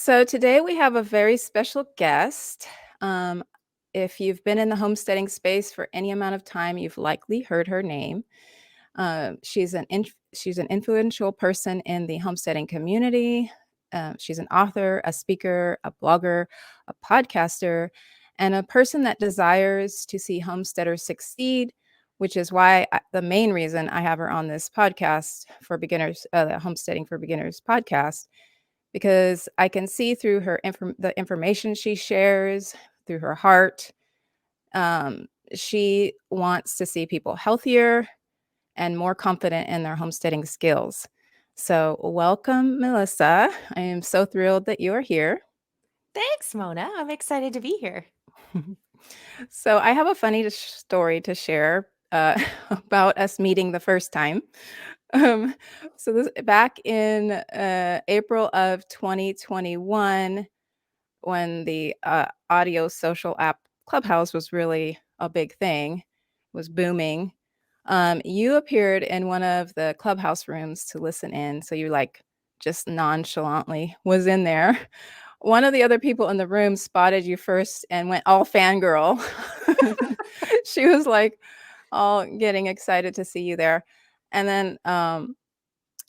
So today we have a very special guest. Um, if you've been in the homesteading space for any amount of time, you've likely heard her name. She's an influential person in the homesteading community. She's an author, a speaker, a blogger, a podcaster, and a person that desires to see homesteaders succeed, which is why the main reason I have her on this podcast for beginners, the Homesteading for Beginners podcast, because I can see through the information she shares, through her heart. She wants to see people healthier and more confident in their homesteading skills. So, welcome, Melissa. I am so thrilled that you are here. Thanks, Mona. I'm excited to be here. So, I have a funny story to share about us meeting the first time. Um, so, this back in April of 2021, when the audio social app Clubhouse was really a big thing, was booming. You appeared in one of the Clubhouse rooms to listen in. So you like just nonchalantly was in there. One of the other people in the room spotted you first and went all fangirl. She was like all getting excited to see you there. And then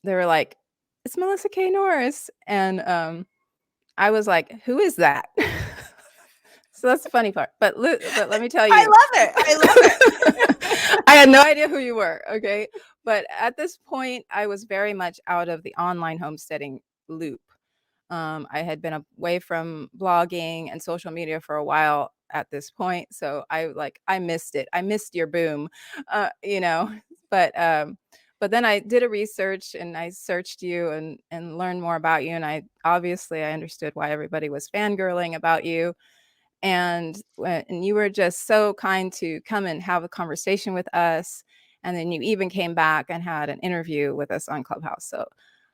they were like, "It's Melissa K. Norris." And I was like, "Who is that?" So that's the funny part. But let me tell you. I love it. I love it. I had no idea who you were, okay? But at this point, I was very much out of the online homesteading loop. I had been away from blogging and social media for a while at this point, so I missed it. I missed your boom, you know. But then I did a research and I searched you and learned more about you, and I understood why everybody was fangirling about you. And you were just so kind to come and have a conversation with us, and then you even came back and had an interview with us on Clubhouse. So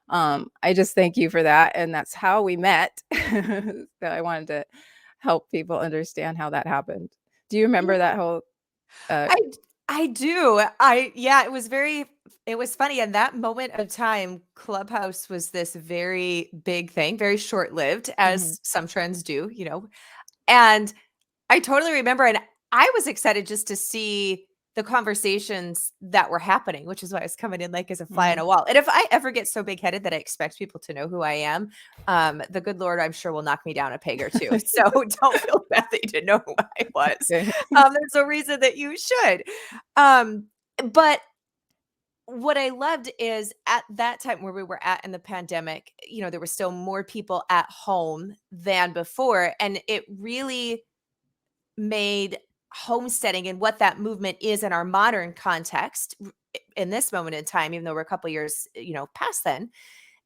I just thank you for that, and that's how we met. So I wanted to help people understand how that happened. Do you remember that whole I I do. It was funny. In that moment of time, Clubhouse was this very big thing, very short-lived, Mhm. as some trends do, And I totally remember, and I was excited just to see the conversations that were happening, which is why I was coming in like as a fly on Mhm. a wall. And if I ever get so big-headed that I expect people to know who I am, the good Lord, I'm sure will knock me down a peg or two. So don't feel bad that you didn't know who I was. Okay. There's a reason that you should. But what I loved is at that time where we were at in the pandemic, there were still more people at home than before. And it really made homesteading and what that movement is in our modern context in this moment in time, even though we're a couple years, past then,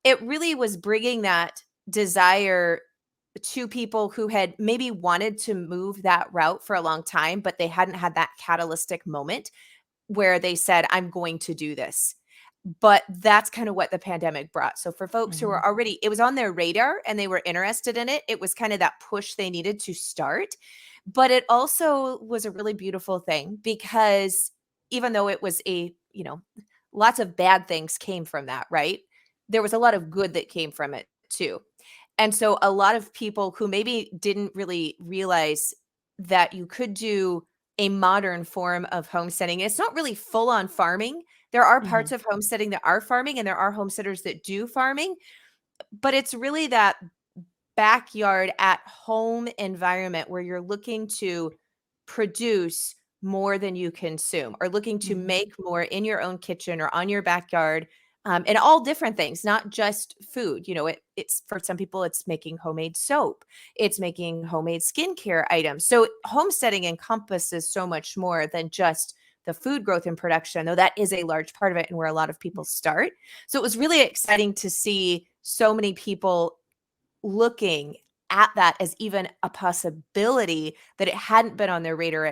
it really was bringing that desire to people who had maybe wanted to move that route for a long time, but they hadn't had that catalytic moment where they said, I'm going to do this. But that's kind of what the pandemic brought. So for folks who Mhm. were already, it was on their radar and they were interested in it. It was kind of that push they needed to start. But it also was a really beautiful thing because even though it was lots of bad things came from that, right? There was a lot of good that came from it too. And so a lot of people who maybe didn't really realize that you could do a modern form of homesteading. It's not really full on farming. There are Mhm. parts of homesteading that are farming and there are homesteaders that do farming, but it's really that backyard at home environment where you're looking to produce more than you consume or looking to Mhm. make more in your own kitchen or on your backyard, and all different things, not just food. It's for some people, it's making homemade soap, it's making homemade skincare items. So homesteading encompasses so much more than just the food growth and production, though that is a large part of it and where a lot of people start. So it was really exciting to see so many people looking at that as even a possibility that it hadn't been on their radar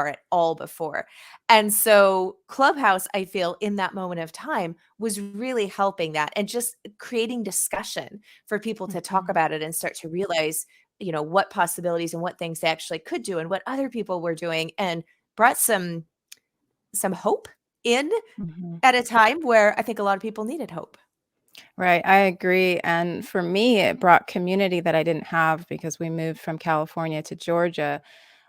at all before. And so Clubhouse, I feel in that moment of time was really helping that and just creating discussion for people to talk Mhm. about it and start to realize, what possibilities and what things they actually could do and what other people were doing, and brought some hope in Mhm. at a time where I think a lot of people needed hope. Right, I agree, and for me, it brought community that I didn't have because we moved from California to Georgia,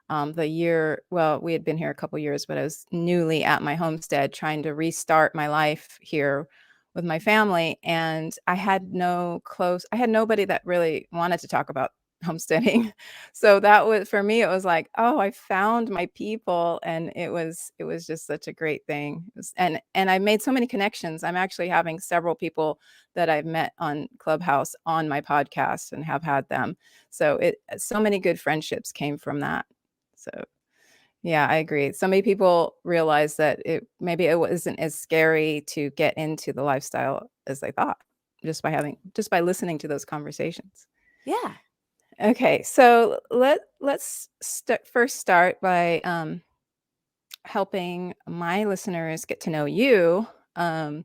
we had been here a couple years, but I was newly at my homestead trying to restart my life here with my family, and I had nobody that really wanted to talk about homesteading. So that was for me, it was like, "Oh, I found my people," and it was just such a great thing. And I made so many connections. I'm actually having several people that I've met on Clubhouse on my podcast and have had them. So many good friendships came from that. So, yeah, I agree. So many people realize that it wasn't as scary to get into the lifestyle as they thought just by listening to those conversations. Yeah. Okay, so let's first start by helping my listeners get to know you. Um,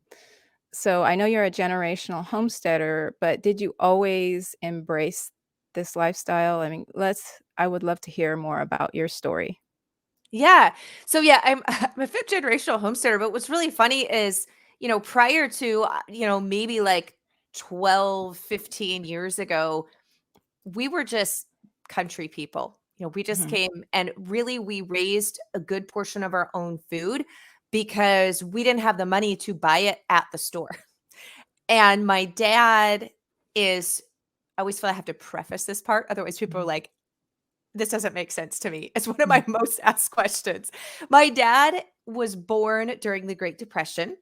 so I know you're a generational homesteader, but did you always embrace this lifestyle? I mean, I would love to hear more about your story. Yeah. So yeah, I'm a fifth generational homesteader, but what's really funny is, prior to, maybe like 12, 15 years ago, we were just country people. We just Mhm. came and really we raised a good portion of our own food because we didn't have the money to buy it at the store. And my dad is I always feel I have to preface this part. Otherwise, people are Mhm. like, this doesn't make sense to me. It's one of Mhm. my most asked questions. My dad was born during the Great Depression.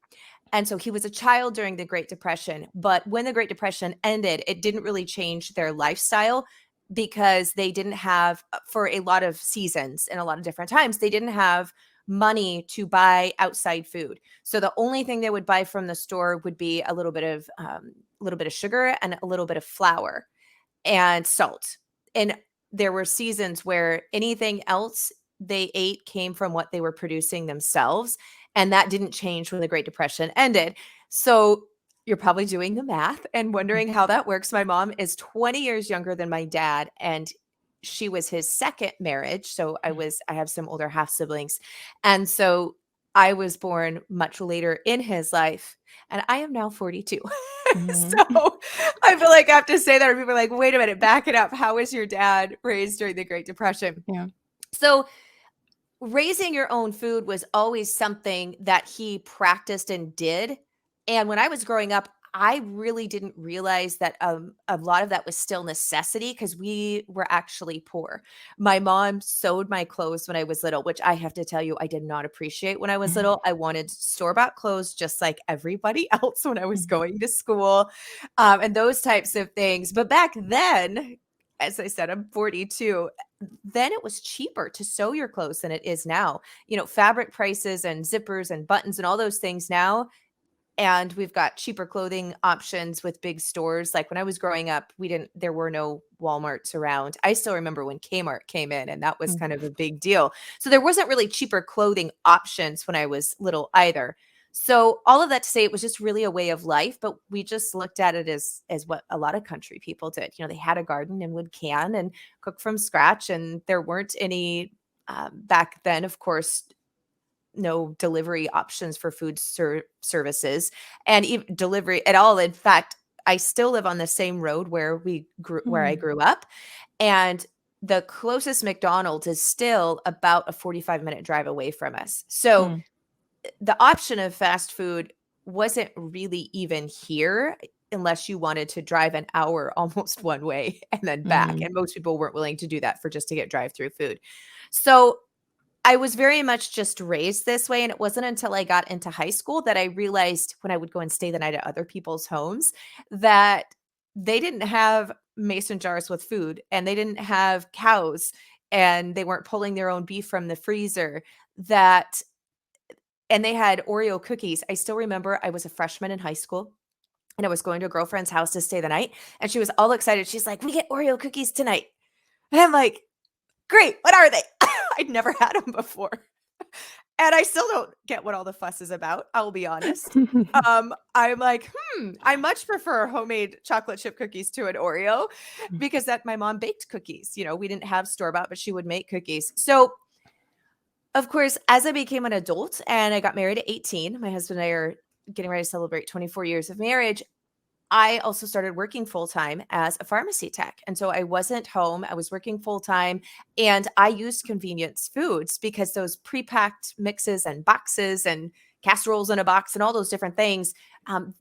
And so he was a child during the Great Depression. But when the Great Depression ended, it didn't really change their lifestyle because they didn't have, for a lot of seasons and a lot of different times, they didn't have money to buy outside food. So the only thing they would buy from the store would be a little bit of sugar and a little bit of flour and salt. And there were seasons where anything else they ate came from what they were producing themselves. And that didn't change when the Great Depression ended. So you're probably doing the math and Mhm. wondering how that works. My mom is 20 years younger than my dad, and she was his second marriage. So I have some older half siblings. And so I was born much later in his life, and I am now 42. Mhm. So I feel like I have to say that, or people are like, wait a minute, back it up. How was your dad raised during the Great Depression? Yeah. So raising your own food was always something that he practiced and did. And when I was growing up, I really didn't realize that a lot of that was still necessity because we were actually poor. My mom sewed my clothes when I was little, which I have to tell you, I did not appreciate when I was Mhm. little. I wanted store bought clothes just like everybody else when I was Mhm. going to school, and those types of things. But back then, as I said, I'm 42, then it was cheaper to sew your clothes than it is now. Fabric prices and zippers and buttons and all those things now. And we've got cheaper clothing options with big stores. Like when I was growing up, there were no Walmarts around. I still remember when Kmart came in, and that was Mhm. kind of a big deal. So there wasn't really cheaper clothing options when I was little either. So all of that to say, it was just really a way of life, but we just looked at it as what a lot of country people did. They had a garden and would can and cook from scratch, and there weren't any back then, of course, no delivery options for food services and even delivery at all. In fact, I still live on the same road where I Mm. grew up, and the closest McDonald's is still about a 45-minute drive away from us. So Mm. the option of fast food wasn't really even here unless you wanted to drive an hour almost one way and then back. Mm. And most people weren't willing to do that for just to get drive-through food. So I was very much just raised this way, and it wasn't until I got into high school that I realized when I would go and stay the night at other people's homes that they didn't have mason jars with food, and they didn't have cows, and they weren't pulling their own beef from the freezer, that and they had Oreo cookies. I still remember I was a freshman in high school, and I was going to a girlfriend's house to stay the night, and she was all excited. She's like, "We get Oreo cookies tonight." And I'm like, "Great, what are they?" I'd never had them before. And I still don't get what all the fuss is about, I'll be honest. I'm like, I much prefer homemade chocolate chip cookies to an Oreo because that my mom baked cookies. We didn't have store-bought, but she would make cookies. So, of course, as I became an adult and I got married at 18, my husband and I are getting ready to celebrate 24 years of marriage. I also started working full-time as a pharmacy tech. And so I wasn't home. I was working full-time, and I used convenience foods because those pre-packed mixes and boxes and casseroles in a box and all those different things, um,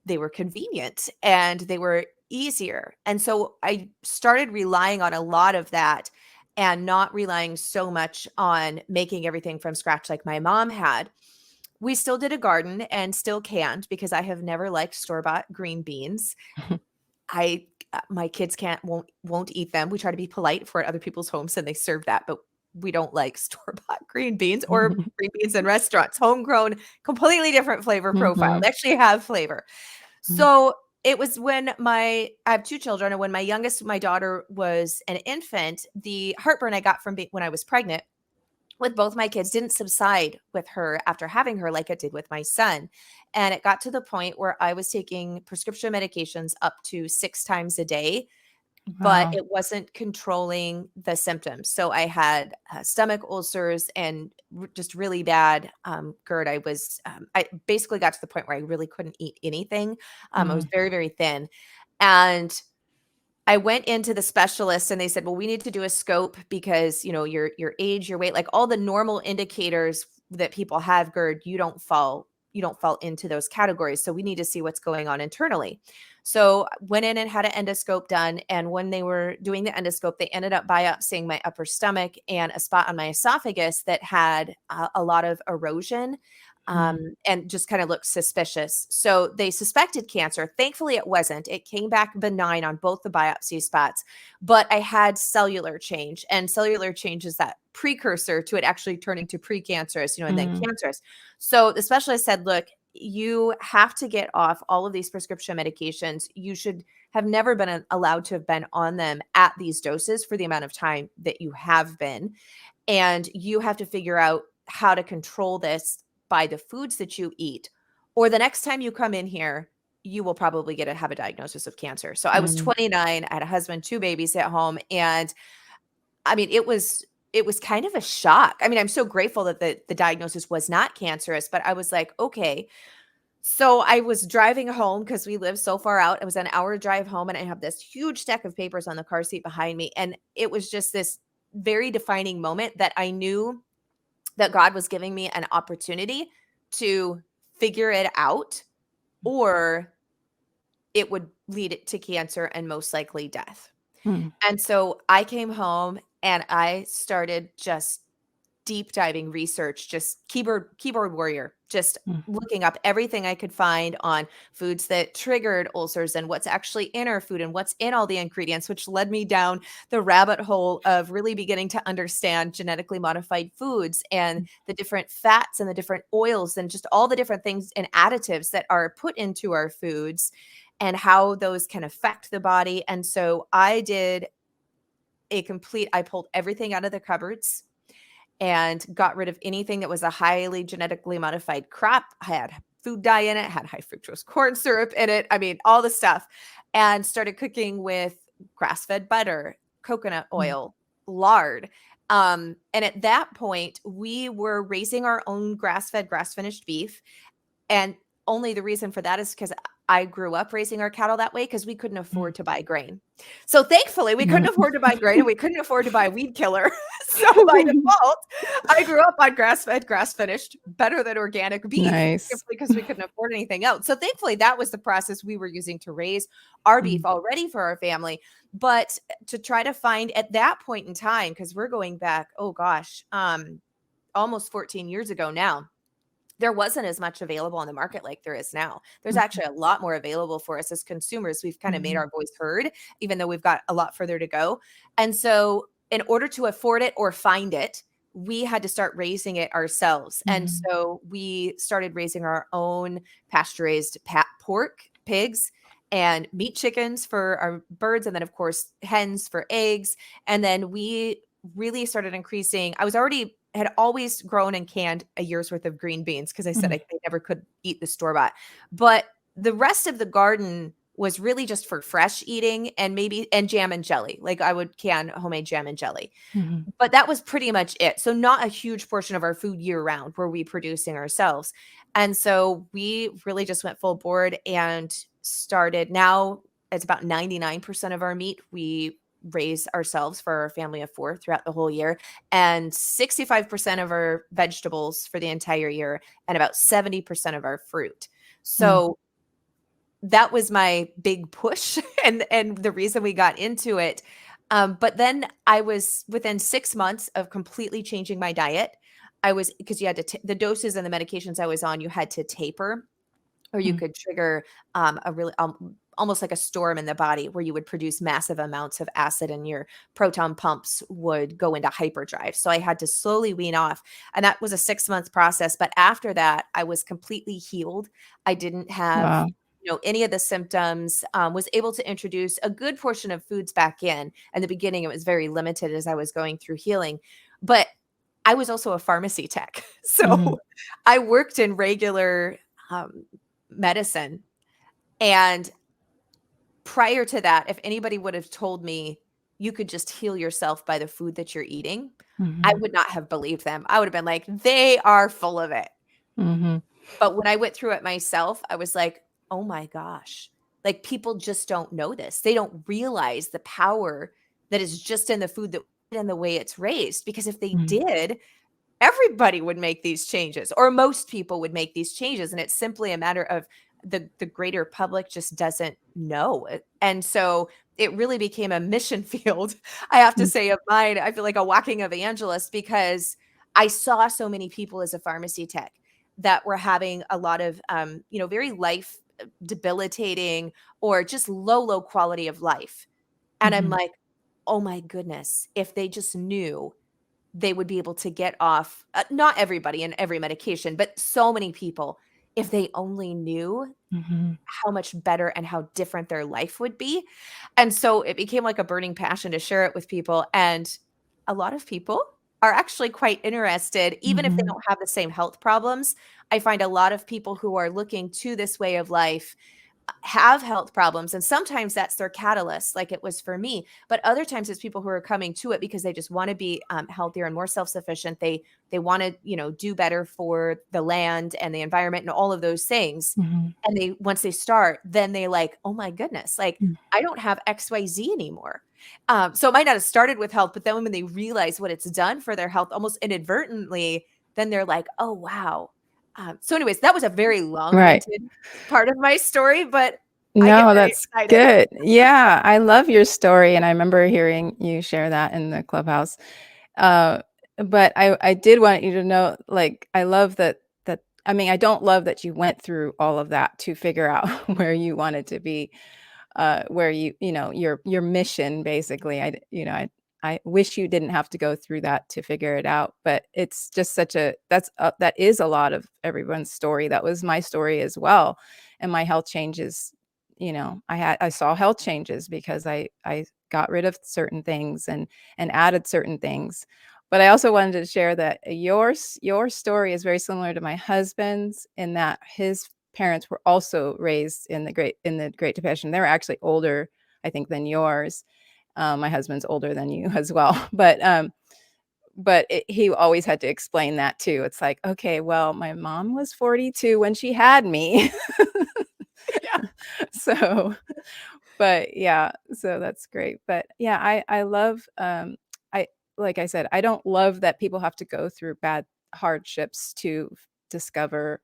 they were convenient and they were easier. And so I started relying on a lot of that and not relying so much on making everything from scratch like my mom had. We still did a garden and still canned because I have never liked store-bought green beans. I My kids won't eat them. We try to be polite for at other people's homes and they serve that, but we don't like store-bought green beans or green beans in restaurants. Homegrown, completely different flavor profile. Mhm. They actually have flavor. Mm. So it was when I have 2 children, and when my youngest, my daughter, was an infant, the heartburn I got from when I was pregnant with both my kids didn't subside with her after having her like it did with my son. And it got to the point where I was taking prescription medications up to 6 times a day, but Wow. it wasn't controlling the symptoms. So I had stomach ulcers and just really bad GERD. I basically got to the point where I really couldn't eat anything. I was Mm. very, very thin. And I went into the specialist and they said, "Well, we need to do a scope because, your age, your weight, like all the normal indicators that people have GERD, you don't fall into those categories. So we need to see what's going on internally." So went in and had an endoscope done. And when they were doing the endoscope, they ended up biopsying my upper stomach and a spot on my esophagus that had a lot of erosion, Mm. and just kind of looked suspicious. So they suspected cancer. Thankfully, it wasn't. It came back benign on both the biopsy spots, but I had cellular change, and cellular change is that precursor to it actually turning to precancerous, and then Mm. cancerous. So the specialist said, "Look, you have to get off all of these prescription medications. You should have never been allowed to have been on them at these doses for the amount of time that you have been. And you have to figure out how to control this by the foods that you eat. Or the next time you come in here, you will probably have a diagnosis of cancer." So I was Mm. 29, I had a husband, 2 babies at home, and I mean, it was kind of a shock. I mean, I'm so grateful that the diagnosis was not cancerous, but I was like, okay. So I was driving home because we live so far out. It was an hour drive home, and I have this huge stack of papers on the car seat behind me. And it was just this very defining moment that I knew that God was giving me an opportunity to figure it out, or it would lead it to cancer and most likely death. Mm. And so I came home and I started just deep diving research, just keyboard warrior, just Mm. looking up everything I could find on foods that triggered ulcers and what's actually in our food and what's in all the ingredients, which led me down the rabbit hole of really beginning to understand genetically modified foods and the different fats and the different oils and just all the different things and additives that are put into our foods and how those can affect the body. And so I pulled everything out of the cupboards and got rid of anything that was a highly genetically modified crop. I had food dye in it, had high fructose corn syrup in it. I mean, all the stuff, and started cooking with grass-fed butter, coconut Mm. oil, lard. And at that point, we were raising our own grass-fed, grass-finished beef. And only the reason for that is because I grew up raising our cattle that way because we couldn't Mm. afford to buy grain. So thankfully, we couldn't Mm. afford to buy grain and we couldn't afford to buy weed killer. So by default, I grew up on grass-fed, grass-finished, better than organic beef Nice. simply because we couldn't afford anything else. So thankfully, that was the process we were using to raise our beef Mm. already for our family. But to try to find at that point in time, because we're going back, oh gosh, almost 14 years ago now, there wasn't as much available on the market like there is now. There's Mhm. actually a lot more available for us as consumers. We've kind of made Mhm. our voice heard, even though we've got a lot further to go. And so, in order to afford it or find it, we had to start raising it ourselves. And Mhm. so, we started raising our own pasture raised pork, pigs, and meat chickens for our birds. And then, of course, hens for eggs. And then we really started increasing. Had always grown and canned a year's worth of green beans because I said Mm. I never could eat the store bought. But the rest of the garden was really just for fresh eating and jam and jelly. Like I would can homemade jam and jelly. Mhm. But that was pretty much it. So not a huge portion of our food year round were we producing ourselves. And so we really just went full board and started, now it's about 99% of our meat we raise ourselves for our family of 4 throughout the whole year, and 65% of our vegetables for the entire year, and about 70% of our fruit. Mm, So that was my big push and the reason we got into it. But then I was within 6 months of completely changing my diet. I was, because you had to the doses and the medications I was on, you had to taper, or you mm, could trigger a really almost like a storm in the body where you would produce massive amounts of acid and your proton pumps would go into hyperdrive. So I had to slowly wean off. And that was a 6 month process. But after that, I was completely healed. I didn't have, wow. any of the symptoms, was able to introduce a good portion of foods back in the beginning. It was very limited as I was going through healing, but I was also a pharmacy tech. Mhm, So I worked in regular um, medicine. And prior to that, if anybody would have told me you could just heal yourself by the food that you're eating, I mhm, would not have believed them. I would have been like, they are full of it. mhm, But when I went through it myself, I was like, oh my gosh, like people just don't know this. They don't realize the power that is just in the food that and the way it's raised. Because if they mhm, did, everybody would make these changes, or most people would make these changes, and it's simply a matter of the greater public just doesn't know it. And so it really became a mission field, I have to mm, say, of mine. I feel like a walking evangelist, because I saw so many people as a pharmacy tech that were having a lot of very life debilitating or just low quality of life. And I'm mhm, like, oh my goodness, if they just knew, they would be able to get off, not everybody in every medication, but so many people, if they only knew mhm, how much better and how different their life would be. And so it became like a burning passion to share it with people. And a lot of people are actually quite interested, even if they mhm, don't have the same health problems. I find a lot of people who are looking to this way of life have health problems, and sometimes that's their catalyst, like it was for me. But other times it's people who are coming to it because they just want to be healthier and more self-sufficient. They want to do better for the land and the environment and all of those things. mhm, And they, once they start, then they like, oh my goodness, like mm, I don't have XYZ anymore. So it might not have started with health, but then when they realize what it's done for their health almost inadvertently, then they're like, oh wow. So anyways, that was a very right. long-winded part of my story, but I get No, very that's excited. good. Yeah, I love your story, and I remember hearing you share that in the Clubhouse. Uh, but I did want you to know, like, I love that I mean, I don't love that you went through all of that to figure out where you wanted to be, where your mission basically. I wish you didn't have to go through that to figure it out, but it's just that is a lot of everyone's story. That was my story as well, and my health changes. I saw health changes because I got rid of certain things and added certain things. But I also wanted to share that your story is very similar to my husband's, in that his parents were also raised in the Great Depression. They were actually older, I think, than yours. My husband's older than you as well, he always had to explain that too. It's like, okay, well, my mom was 42 when she had me, Yeah. so but yeah, so that's great. But yeah, I love I like I said, I don't love that people have to go through bad hardships to discover,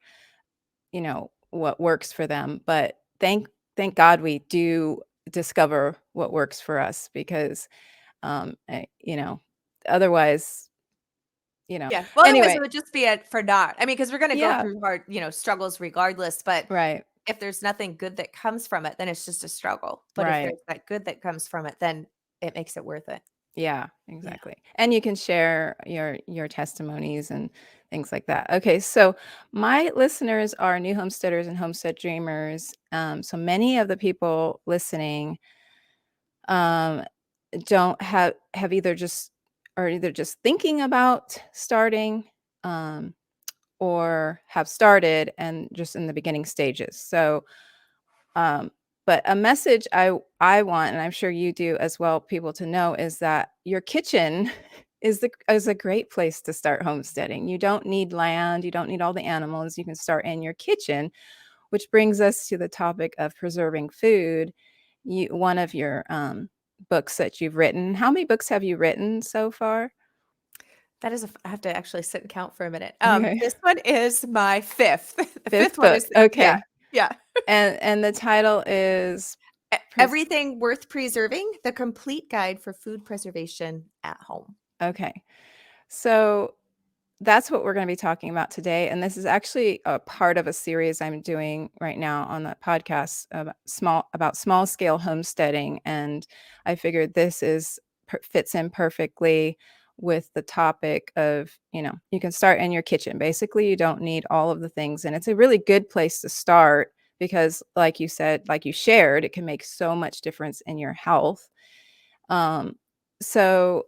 what works for them. But thank God we do discover what works for us, because otherwise, Yeah. Well, otherwise it anyway, would just be for naught. I mean, because we're going to go yeah, through hard, struggles regardless. But right. if there's nothing good that comes from it, then it's just a struggle. But if Right. there's that good that comes from it, then it makes it worth it. Yeah, Yeah. exactly. And you can share your testimonies and things like that. Okay, so my listeners are new homesteaders and homestead dreamers. So many of the people listening um, don't have either just thinking about starting, um, or have started and just in the beginning stages. So um, but a message I want, and I'm sure you do as well, people to know, is that your kitchen is a great place to start homesteading. You don't need land, you don't need all the animals. You can start in your kitchen which brings us to the topic of preserving food. One of your books that you've written. How many books have you written so far? That is I have to actually sit and count for a minute. Okay. This one is my 5th. The 5th Fifth one book. is yeah, Okay. yeah. And the title is pres Everything Worth Preserving: The Complete Guide for Food Preservation at Home. okay. So that's what we're going to be talking about today. And this is actually a part of a series I'm doing right now on the podcast about small scale homesteading. And I figured this fits in perfectly with the topic of, you can start in your kitchen. Basically, you don't need all of the things. And it's a really good place to start because, like you said, like you shared, it can make so much difference in your health. Um, so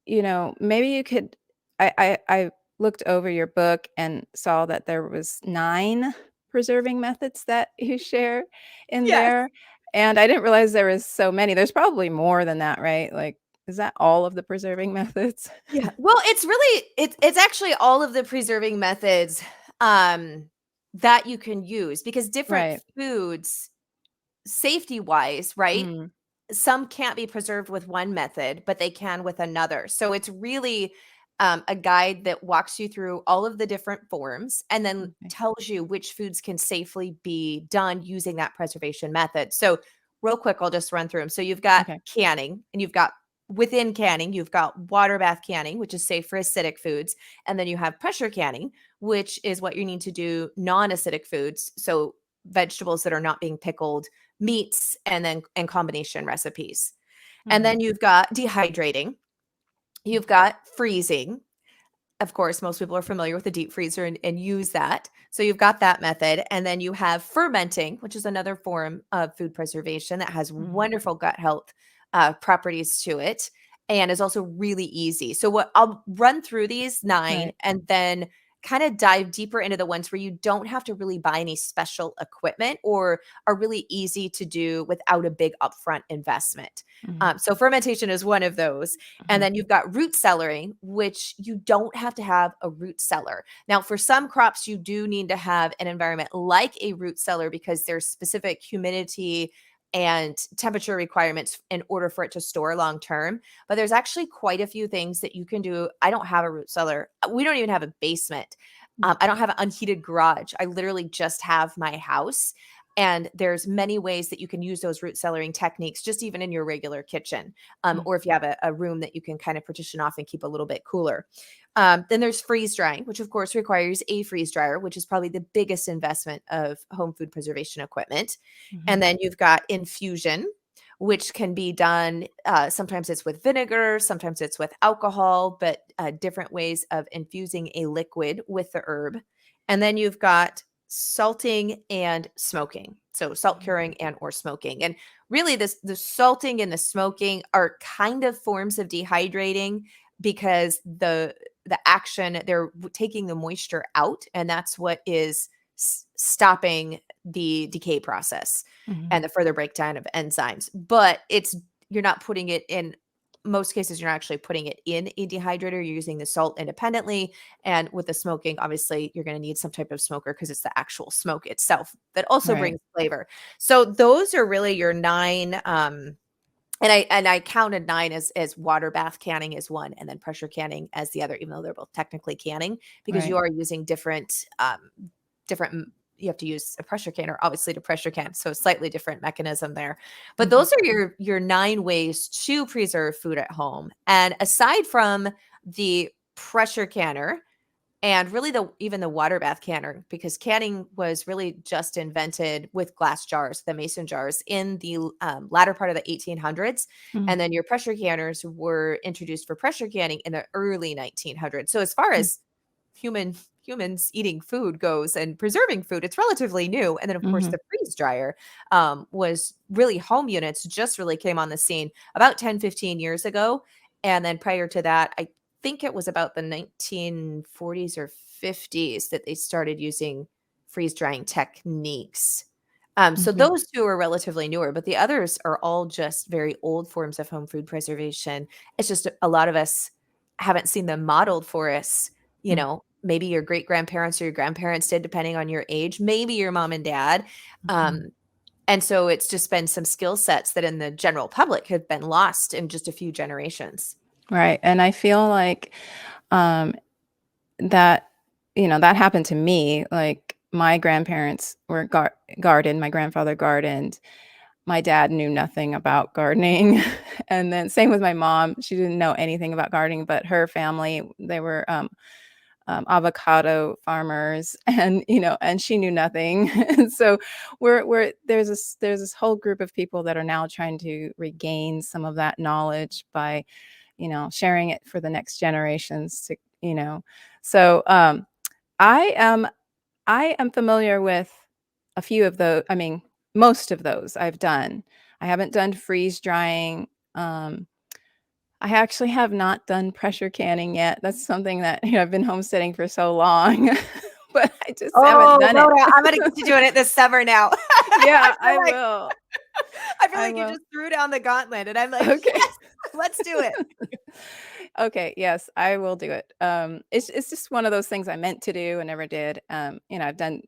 maybe you could. I looked over your book and saw that there was 9 preserving methods that you share in Yes. there, and I didn't realize there was so many. There's probably more than that, right? Like, is that all of the preserving methods? Yeah. Well, it's actually all of the preserving methods that you can use, because different Right. foods, safety-wise, right? Mm, Some can't be preserved with one method, but they can with another. So it's really a guide that walks you through all of the different forms and then okay. tells you which foods can safely be done using that preservation method. So, real quick, I'll just run through them. So, you've got Okay. canning, and you've got within canning, you've got water bath canning, which is safe for acidic foods. And then you have pressure canning, which is what you need to do non acidic foods. So, vegetables that are not being pickled, meats, and combination recipes. And Mhm. then you've got dehydrating, you've got freezing. Of course, most people are familiar with the deep freezer and use that. So you've got that method. And then you have fermenting, which is another form of food preservation that has Mhm. wonderful gut health properties to it and is also really easy. So what I'll run through these 9 Right. and then kind of dive deeper into the ones where you don't have to really buy any special equipment or are really easy to do without a big upfront investment. Mhm. So fermentation is one of those. And Mhm. then you've got root cellaring, which you don't have to have a root cellar. Now, for some crops, you do need to have an environment like a root cellar because there's specific humidity and temperature requirements in order for it to store long term. But there's actually quite a few things that you can do. I don't have a root cellar. We don't even have a basement. I don't have an unheated garage. I literally just have my house. And there's many ways that you can use those root cellaring techniques, just even in your regular kitchen, Mhm. or if you have a room that you can kind of partition off and keep a little bit cooler. Then there's freeze drying, which of course requires a freeze dryer, which is probably the biggest investment of home food preservation equipment. Mhm. And then you've got infusion, which can be done. Sometimes it's with vinegar, sometimes it's with alcohol, but different ways of infusing a liquid with the herb. And then you've got salting and smoking. So salt Mhm. curing and or smoking. And really the salting and the smoking are kind of forms of dehydrating because the action, they're taking the moisture out, and that's what is stopping the decay process Mhm. and the further breakdown of enzymes. But you're not putting it in most cases, you're not actually putting it in a dehydrator. You're using the salt independently. And with the smoking, obviously, you're going to need some type of smoker because it's the actual smoke itself that also Right. brings flavor. So those are really your 9. And I counted 9 as water bath canning as one, and then pressure canning as the other, even though they're both technically canning, because you Right. are using different. You have to use a pressure canner, obviously, to pressure can, so slightly different mechanism there. But Mhm. those are your 9 ways to preserve food at home. And aside from the pressure canner, and really even the water bath canner, because canning was really just invented with glass jars, the mason jars, in the latter part of the 1800s. Mhm. And then your pressure canners were introduced for pressure canning in the early 1900s. So as far Mm. as humans eating food goes and preserving food, it's relatively new. And then of course Mhm. the freeze dryer was really, home units just really came on the scene about 10-15 years ago. And then prior to that, I think it was about the 1940s or 50s that they started using freeze drying techniques. So Okay. those 2 are relatively newer, but the others are all just very old forms of home food preservation. It's just a lot of us haven't seen them modeled for us, you Mm. know, maybe your great grandparents or your grandparents did, depending on your age, maybe your mom and dad. Mhm. And so it's just been some skill sets that in the general public have been lost in just a few generations. Right. And I feel like um, that, that happened to me. Like my grandparents were gardened, my grandfather gardened. My dad knew nothing about gardening. And then same with my mom. She didn't know anything about gardening, but her family, they were avocado farmers, and and she knew nothing. And so we're there's this whole group of people that are now trying to regain some of that knowledge by sharing it for the next generations to so I am familiar with a few of those. I mean, most of those I've done. I haven't done freeze drying. I actually have not done pressure canning yet. That's something that I've been homesteading for so long, but I just haven't Oh, done it. Rhoda, I'm gonna get you doing it this summer now. I Yeah, feel I like will. I feel I like you will. just threw down the gauntlet, and I'm like, Okay. yes, let's do it. Okay, yes, I will do it. It's just one of those things I meant to do and never did. I've done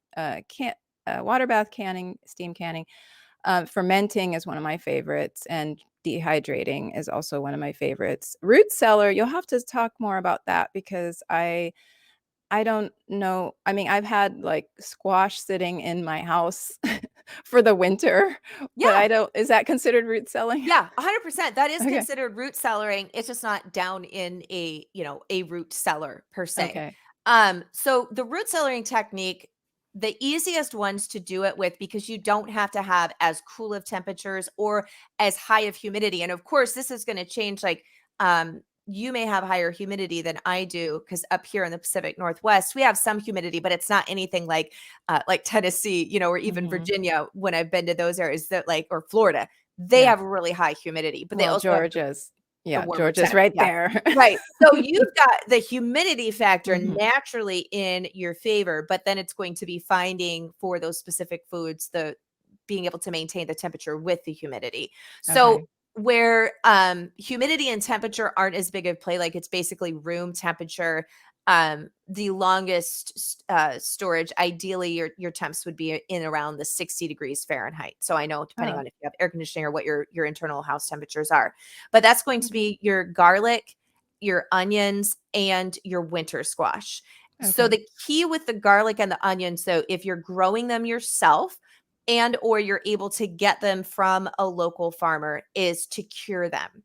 water bath canning, steam canning. Fermenting is one of my favorites, and dehydrating is also one of my favorites. Root cellar, you'll have to talk more about that because I don't know. I mean, I've had like squash sitting in my house for the winter, but Yeah. is that considered root celling? Yeah, 100%. That is Okay. considered root cellaring. It's just not down in a root cellar per se. Okay. So the root cellaring technique, the easiest ones to do it with, because you don't have to have as cool of temperatures or as high of humidity. And of course, this is going to change. Like, you may have higher humidity than I do, because up here in the Pacific Northwest, we have some humidity, but it's not anything like Tennessee, or even Mhm. Virginia. When I've been to those areas, that or Florida, they Yeah. have really high humidity, but they Well, also have the yeah, warmer Georgia's temp. right Yeah. there. Right. So you've got the humidity factor Mhm. naturally in your favor, but then it's going to be finding for those specific foods, the being able to maintain the temperature with the humidity. So Okay. where humidity and temperature aren't as big of play, like it's basically room temperature, the longest storage, ideally your temps would be in around the 60 degrees Fahrenheit. So I know, depending Oh. on if you have air conditioning or what your internal house temperatures are, but that's going to Okay. be your garlic, your onions, and your winter squash. So Okay. the key with the garlic and the onions, though, if you're growing them yourself and or you're able to get them from a local farmer, is to cure them.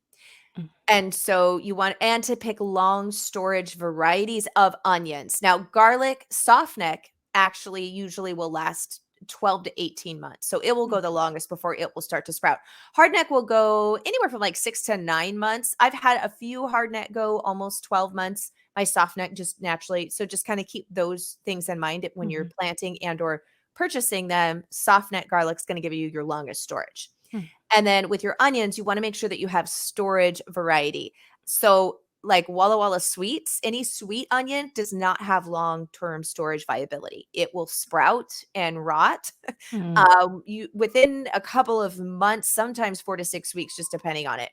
Mm. And so you want and to pick long storage varieties of onions. Now, garlic soft neck actually usually will last 12 to 18 months. So it will Mm. go the longest before it will start to sprout. Hardneck will go anywhere from like 6 to 9 months. I've had a few hardneck go almost 12 months. My soft neck just naturally. So just kind of keep those things in mind when you're Mhm. planting and or purchasing them. Soft neck garlic is going to give you your longest storage. Mm. And then with your onions, you want to make sure that you have storage variety. So, like Walla Walla sweets, any sweet onion does not have long term storage viability. It will sprout and rot. Mm. You within a couple of months, sometimes 4 to 6 weeks, just depending on it.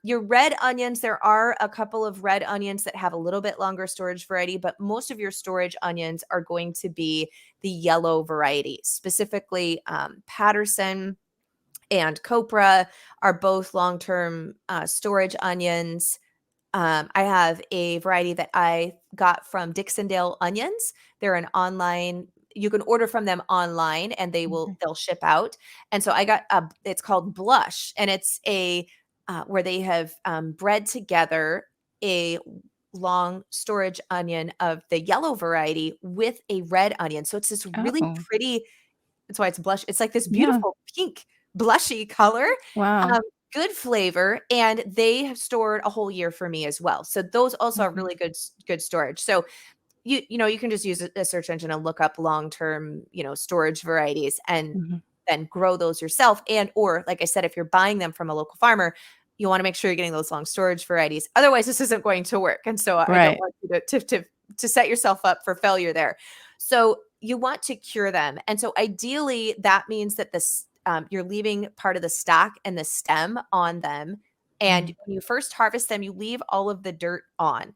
Your red onions, there are a couple of red onions that have a little bit longer storage variety, but most of your storage onions are going to be the yellow variety, specifically Patterson and copra are both long-term storage onions. I have a variety that I got from Dixondale Onions. They're an online, you can order from them online and Mhm. they'll ship out. And so I got it's called Blush, and it's a where they have bred together a long storage onion of the yellow variety with a red onion. So it's this really Oh, pretty, that's why it's blush. It's like this yeah. beautiful pink blushy color, Wow. um, good flavor, and they have stored a whole year for me as well. So those also have Mhm. really good storage. So you can just use a search engine and look up long-term, storage varieties and Mhm. then grow those yourself. And or like I said, if you're buying them from a local farmer, you want to make sure you're getting those long storage varieties. Otherwise, this isn't going to work. And so I don't Right. want you to set yourself up for failure there. So you want to cure them. And so ideally that means that you're leaving part of the stock and the stem on them. And Mm. when you first harvest them, you leave all of the dirt on.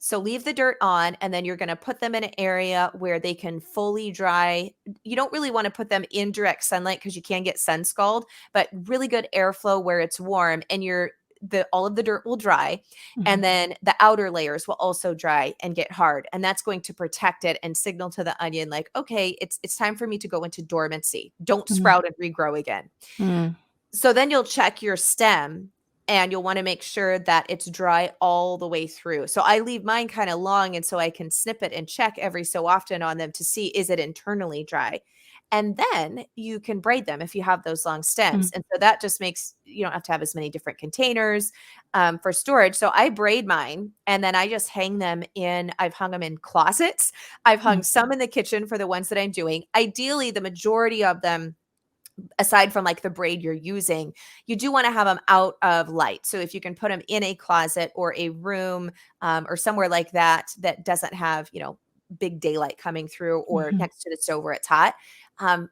So leave the dirt on, and then you're going to put them in an area where they can fully dry. You don't really want to put them in direct sunlight because you can get sun scald, but really good airflow where it's warm, and all of the dirt will dry, and then the outer layers will also dry and get hard, and that's going to protect it and signal to the onion like, okay, it's time for me to go into dormancy. Don't sprout and regrow again. Mm. So then you'll check your stem, and you'll want to make sure that it's dry all the way through. So I leave mine kind of long, and so I can snip it and check every so often on them to see, is it internally dry? And then you can braid them if you have those long stems. And so that just makes, you don't have to have as many different containers for storage. So I braid mine, and then I just hang them I've hung them in closets. I've hung some in the kitchen for the ones that I'm doing. Ideally, the majority of them, aside from like the braid you're using, you do want to have them out of light. So if you can put them in a closet or a room or somewhere like that that doesn't have, big daylight coming through, or next to the stove where it's hot,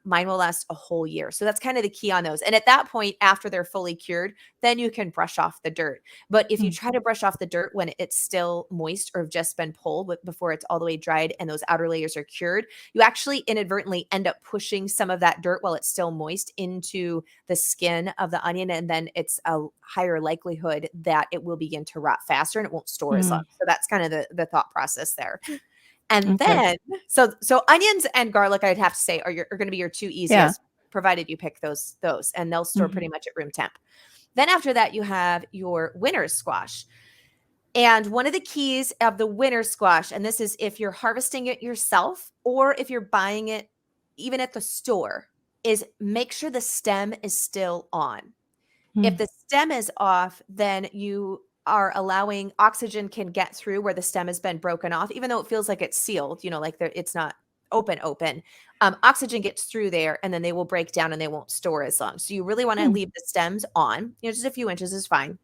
mine will last a whole year. So that's kind of the key on those. And at that point, after they're fully cured, then you can brush off the dirt. But if you try to brush off the dirt when it's still moist or have just been pulled before it's all the way dried and those outer layers are cured, you actually inadvertently end up pushing some of that dirt while it's still moist into the skin of the onion. And then it's a higher likelihood that it will begin to rot faster and it won't store as long. So that's kind of the thought process there. And Okay. then, so onions and garlic, I'd have to say, are going to be your two easiest, provided you pick those, and they'll store pretty much at room temp. Then after that, you have your winter squash. And one of the keys of the winter squash, and this is if you're harvesting it yourself or if you're buying it even at the store, is make sure the stem is still on. If the stem is off, then you are allowing oxygen can get through where the stem has been broken off, even though it feels like it's sealed, like it's not open. Oxygen gets through there, and then they will break down and they won't store as long. So you really want to leave the stems on, just a few inches is fine.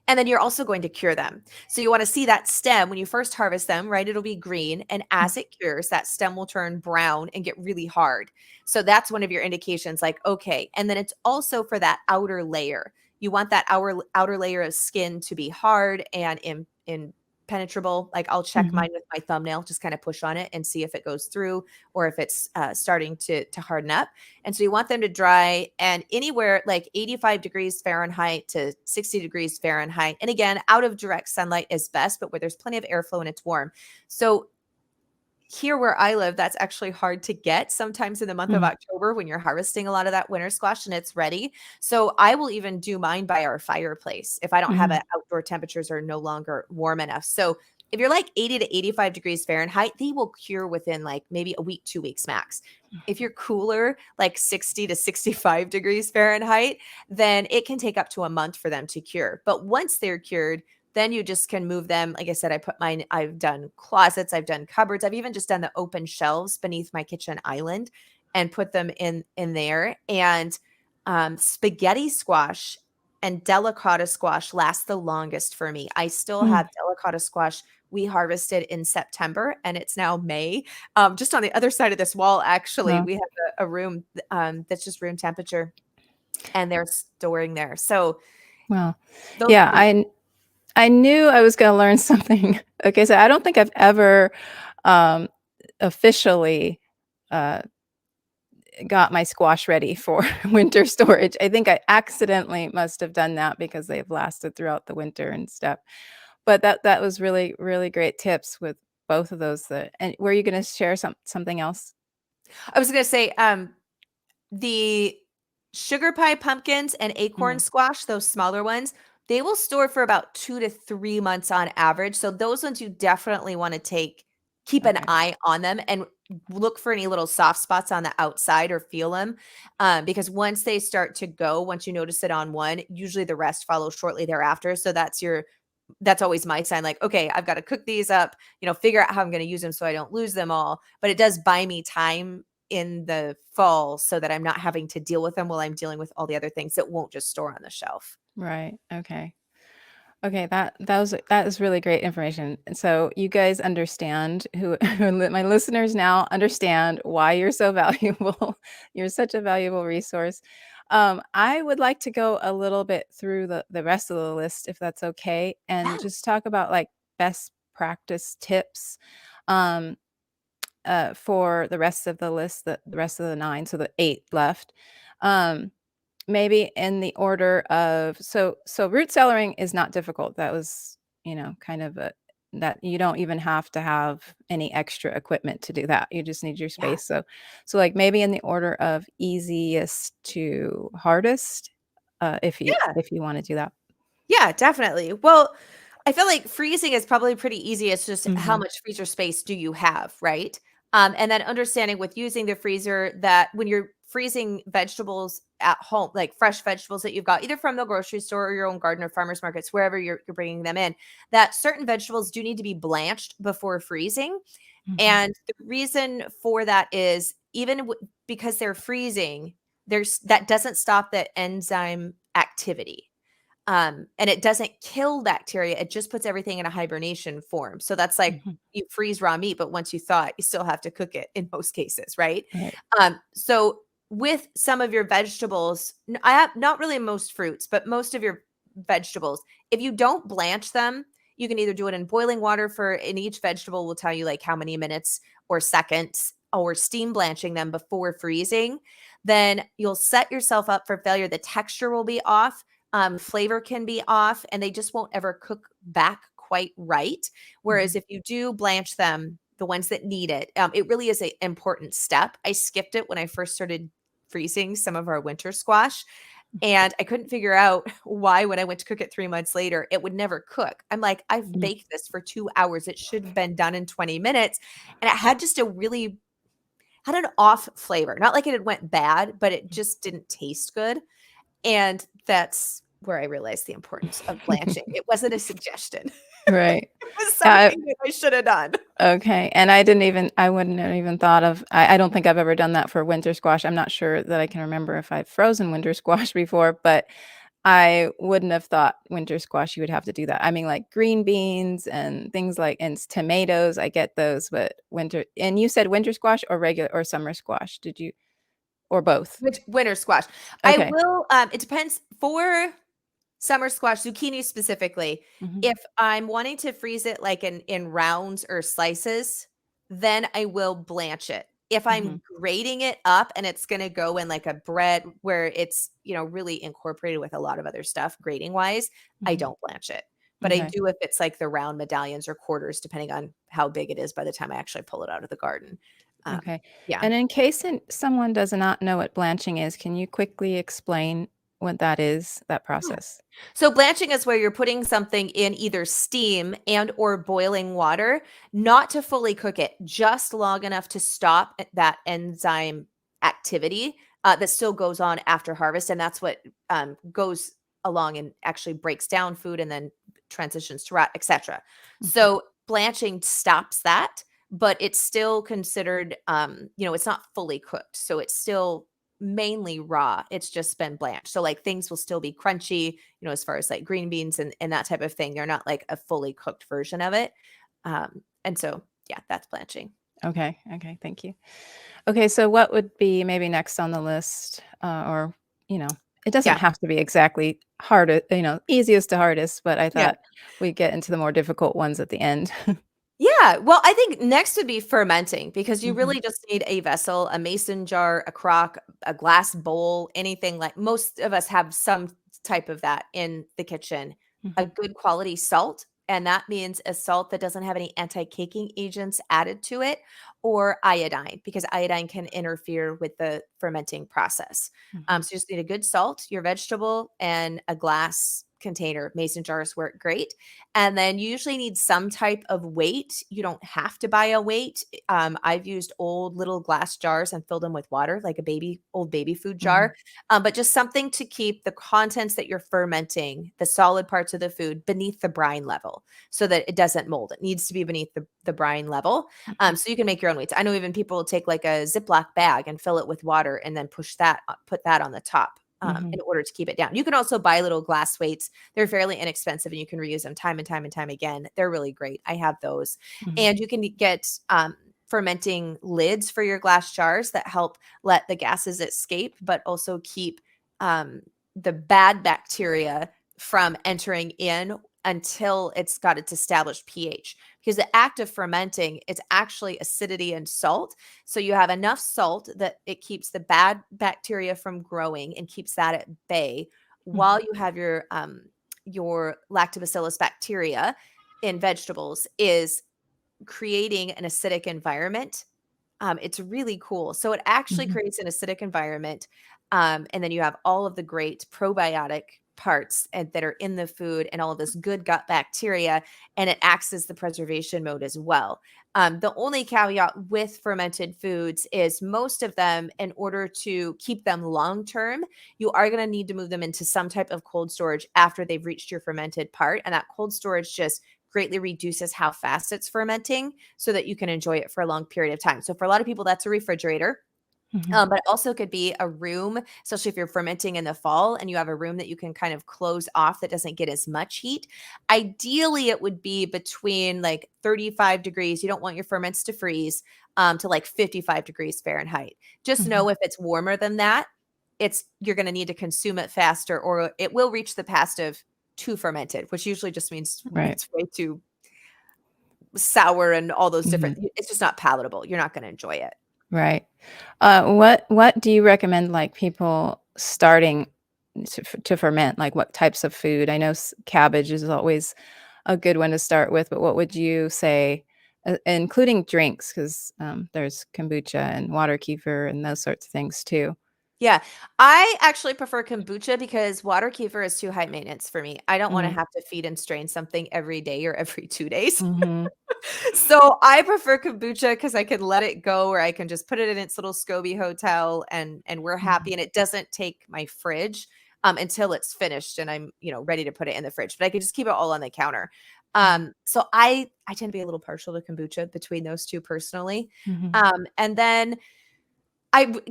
And then you're also going to cure them. So you want to see that stem when you first harvest them, right? It'll be green. And as it cures, that stem will turn brown and get really hard. So that's one of your indications, like, okay. And then it's also for that outer layer. You want that outer layer of skin to be hard and impenetrable. Like I'll check mine with my thumbnail, just kind of push on it and see if it goes through or if it's starting to harden up. And so you want them to dry and anywhere like 85 degrees Fahrenheit to 60 degrees Fahrenheit. And again, out of direct sunlight is best, but where there's plenty of airflow and it's warm. So here where I live, that's actually hard to get sometimes in the month of October when you're harvesting a lot of that winter squash and it's ready. So I will even do mine by our fireplace if I don't have it, outdoor temperatures are no longer warm enough. So if you're like 80 to 85 degrees Fahrenheit, they will cure within like maybe a week, 2 weeks max. If you're cooler, like 60 to 65 degrees Fahrenheit, then it can take up to a month for them to cure. But once they're cured, then you just can move them. Like I said, I've done closets, I've done cupboards. I've even just done the open shelves beneath my kitchen island and put them in there. And spaghetti squash and delicata squash last the longest for me. I still have delicata squash we harvested in September and it's now May. Just on the other side of this wall, actually, we have a room that's just room temperature and they're storing there. So, wow. Yeah, I knew I was going to learn something. Okay, so I don't think I've ever officially got my squash ready for winter storage. I think I accidentally must have done that because they've lasted throughout the winter and stuff. But that was really, really great tips with both of those. And were you going to share something else? I was going to say the sugar pie pumpkins and acorn squash, those smaller ones, they will store for about 2 to 3 months on average. So those ones you definitely want to keep an eye on them and look for any little soft spots on the outside or feel them. Because once they start to go, once you notice it on one, usually the rest follow shortly thereafter. So that's always my sign. Like, okay, I've got to cook these up, figure out how I'm going to use them so I don't lose them all. But it does buy me time in the fall so that I'm not having to deal with them while I'm dealing with all the other things that won't just store on the shelf. Right. Okay. Okay, that is really great information. And so you guys understand my listeners now understand why you're so valuable. You're such a valuable resource. I would like to go a little bit through the rest of the list, if that's okay, and Yeah. just talk about like best practice tips um, for the rest of the list, the rest of the 9, so the 8 left. Maybe in the order of so root cellaring is not difficult. That was, kind of a that you don't even have to have any extra equipment to do that. You just need your Yeah. space. So like maybe in the order of easiest to hardest, Yeah. if you wanna do that. Yeah, definitely. Well, I feel like freezing is probably pretty easy. It's just how Mhm, much freezer space do you have, right? And then understanding with using the freezer that when you're freezing vegetables at home, like fresh vegetables that you've got either from the grocery store or your own garden or farmers markets, wherever you're bringing them in, that certain vegetables do need to be blanched before freezing. mhm, And the reason for that is because they're freezing, there's that doesn't stop the enzyme activity. And it doesn't kill bacteria, it just puts everything in a hibernation form. So that's like mhm, you freeze raw meat, but once you thaw it, you still have to cook it in most cases, right? right. So with some of your vegetables, I have not really most fruits, but most of your vegetables, if you don't blanch them, you can either do it in boiling water for in each vegetable will tell you like how many minutes or seconds or steam blanching them before freezing, then you'll set yourself up for failure. The texture will be off, flavor can be off, and they just won't ever cook back quite right. Whereas Mhm, if you do blanch them, the ones that need it, it really is an important step. I skipped it when I first started freezing some of our winter squash, and I couldn't figure out why when I went to cook it 3 months later, it would never cook. I'm like, I've mhm, baked this for 2 hours. It should have been done in 20 minutes. And it had just a really had an off flavor. Not like it had went bad, but it just didn't taste good. And that's where I realized the importance of mhm. blanching. It wasn't a suggestion. Right. It was Yeah, something that I should have done. okay, and I wouldn't have even thought of I don't think I've ever done that for winter squash. I'm not sure that I can remember if I've frozen winter squash before, but I wouldn't have thought winter squash you would have to do that. I mean, like, green beans and things like and tomatoes, I get those, but winter and you said winter squash or regular or summer squash, did you or both? Which winter squash. I Okay. will, it depends for summer squash, zucchini specifically, Mhm, if I'm wanting to freeze it like in rounds or slices, then I will blanch it. If mhm, I'm grating it up and it's gonna go in like a bread where it's, really incorporated with a lot of other stuff grating wise, I mhm. don't blanch it. But I Okay. do if it's like the round medallions or quarters, depending on how big it is by the time I actually pull it out of the garden. Okay. Yeah. And in case someone does not know what blanching is, can you quickly explain what that is, that process? So blanching is where you're putting something in either steam and or boiling water, not to fully cook it, just long enough to stop that enzyme activity that still goes on after harvest, and that's what goes along and actually breaks down food and then transitions to rot, etc. Mhm, So blanching stops that, but it's still considered, it's not fully cooked, so it's still mainly raw. It's just been blanched. So like things will still be crunchy, as far as like green beans and that type of thing. They're not like a fully cooked version of it. And so yeah, that's blanching. okay, okay, thank you. Okay, so what would be maybe next on the list, or, it doesn't Yeah. have to be exactly easiest to hardest, but I Yeah. thought we'd get into the more difficult ones at the end. Yeah. Well, I think next would be fermenting because you Mhm, really just need a vessel, a mason jar, a crock, a glass bowl, anything like most of us have some type of that in the kitchen. A mhm, good quality salt. And that means a salt that doesn't have any anti caking agents added to it or iodine because iodine can interfere with the fermenting process. mhm, So you just need a good salt, your vegetable, and a glass container. Mason jars work great, and then you usually need some type of weight. You don't have to buy a weight. I've used old little glass jars and filled them with water, like old baby food mhm, jar, but just something to keep the contents that you're fermenting, the solid parts of the food, beneath the brine level so that it doesn't mold. It needs to be beneath the brine level. mhm, So you can make your own weights. I know even people will take like a Ziploc bag and fill it with water and then put that on the top. mhm, In order to keep it down. You can also buy little glass weights. They're fairly inexpensive and you can reuse them time and time and time again. They're really great. I have those. mhm, And you can get fermenting lids for your glass jars that help let the gases escape, but also keep um, the bad bacteria from entering in until it's got its established pH. Because the act of fermenting, it's actually acidity and salt. So you have enough salt that it keeps the bad bacteria from growing and keeps that at bay, while you have your lactobacillus bacteria in vegetables is creating an acidic environment. It's really cool. So it actually Mhm. creates an acidic environment. And then you have all of the great probiotic parts that are in the food and all of this good gut bacteria, and it acts as the preservation mode as well. The only caveat with fermented foods is most of them, in order to keep them long term, you are going to need to move them into some type of cold storage after they've reached your fermented part. And that cold storage just greatly reduces how fast it's fermenting so that you can enjoy it for a long period of time. So for a lot of people, that's a refrigerator. Mhm. But it also could be a room, especially if you're fermenting in the fall and you have a room that you can kind of close off that doesn't get as much heat. Ideally, it would be between like 35 degrees. You don't want your ferments to freeze to like 55 degrees Fahrenheit. Just Mhm. know if it's warmer than that, you're going to need to consume it faster, or it will reach the past of too fermented, which usually just means Right. it's way too sour and all those Mhm. different. It's just not palatable. You're not going to enjoy it. Right. What do you recommend, like, people starting to ferment? Like, what types of food? I know cabbage is always a good one to start with, but what would you say, including drinks? Because there's kombucha and water kefir and those sorts of things too. Yeah. I actually prefer kombucha because water kefir is too high maintenance for me. I don't want to Mm. have to feed and strain something every day or every 2 days. Mhm. So I prefer kombucha because I can let it go, or I can just put it in its little SCOBY hotel and we're Mhm. happy. And it doesn't take my fridge until it's finished and I'm, ready to put it in the fridge. But I can just keep it all on the counter. Mhm. So I tend to be a little partial to kombucha between those two personally. Mhm. And then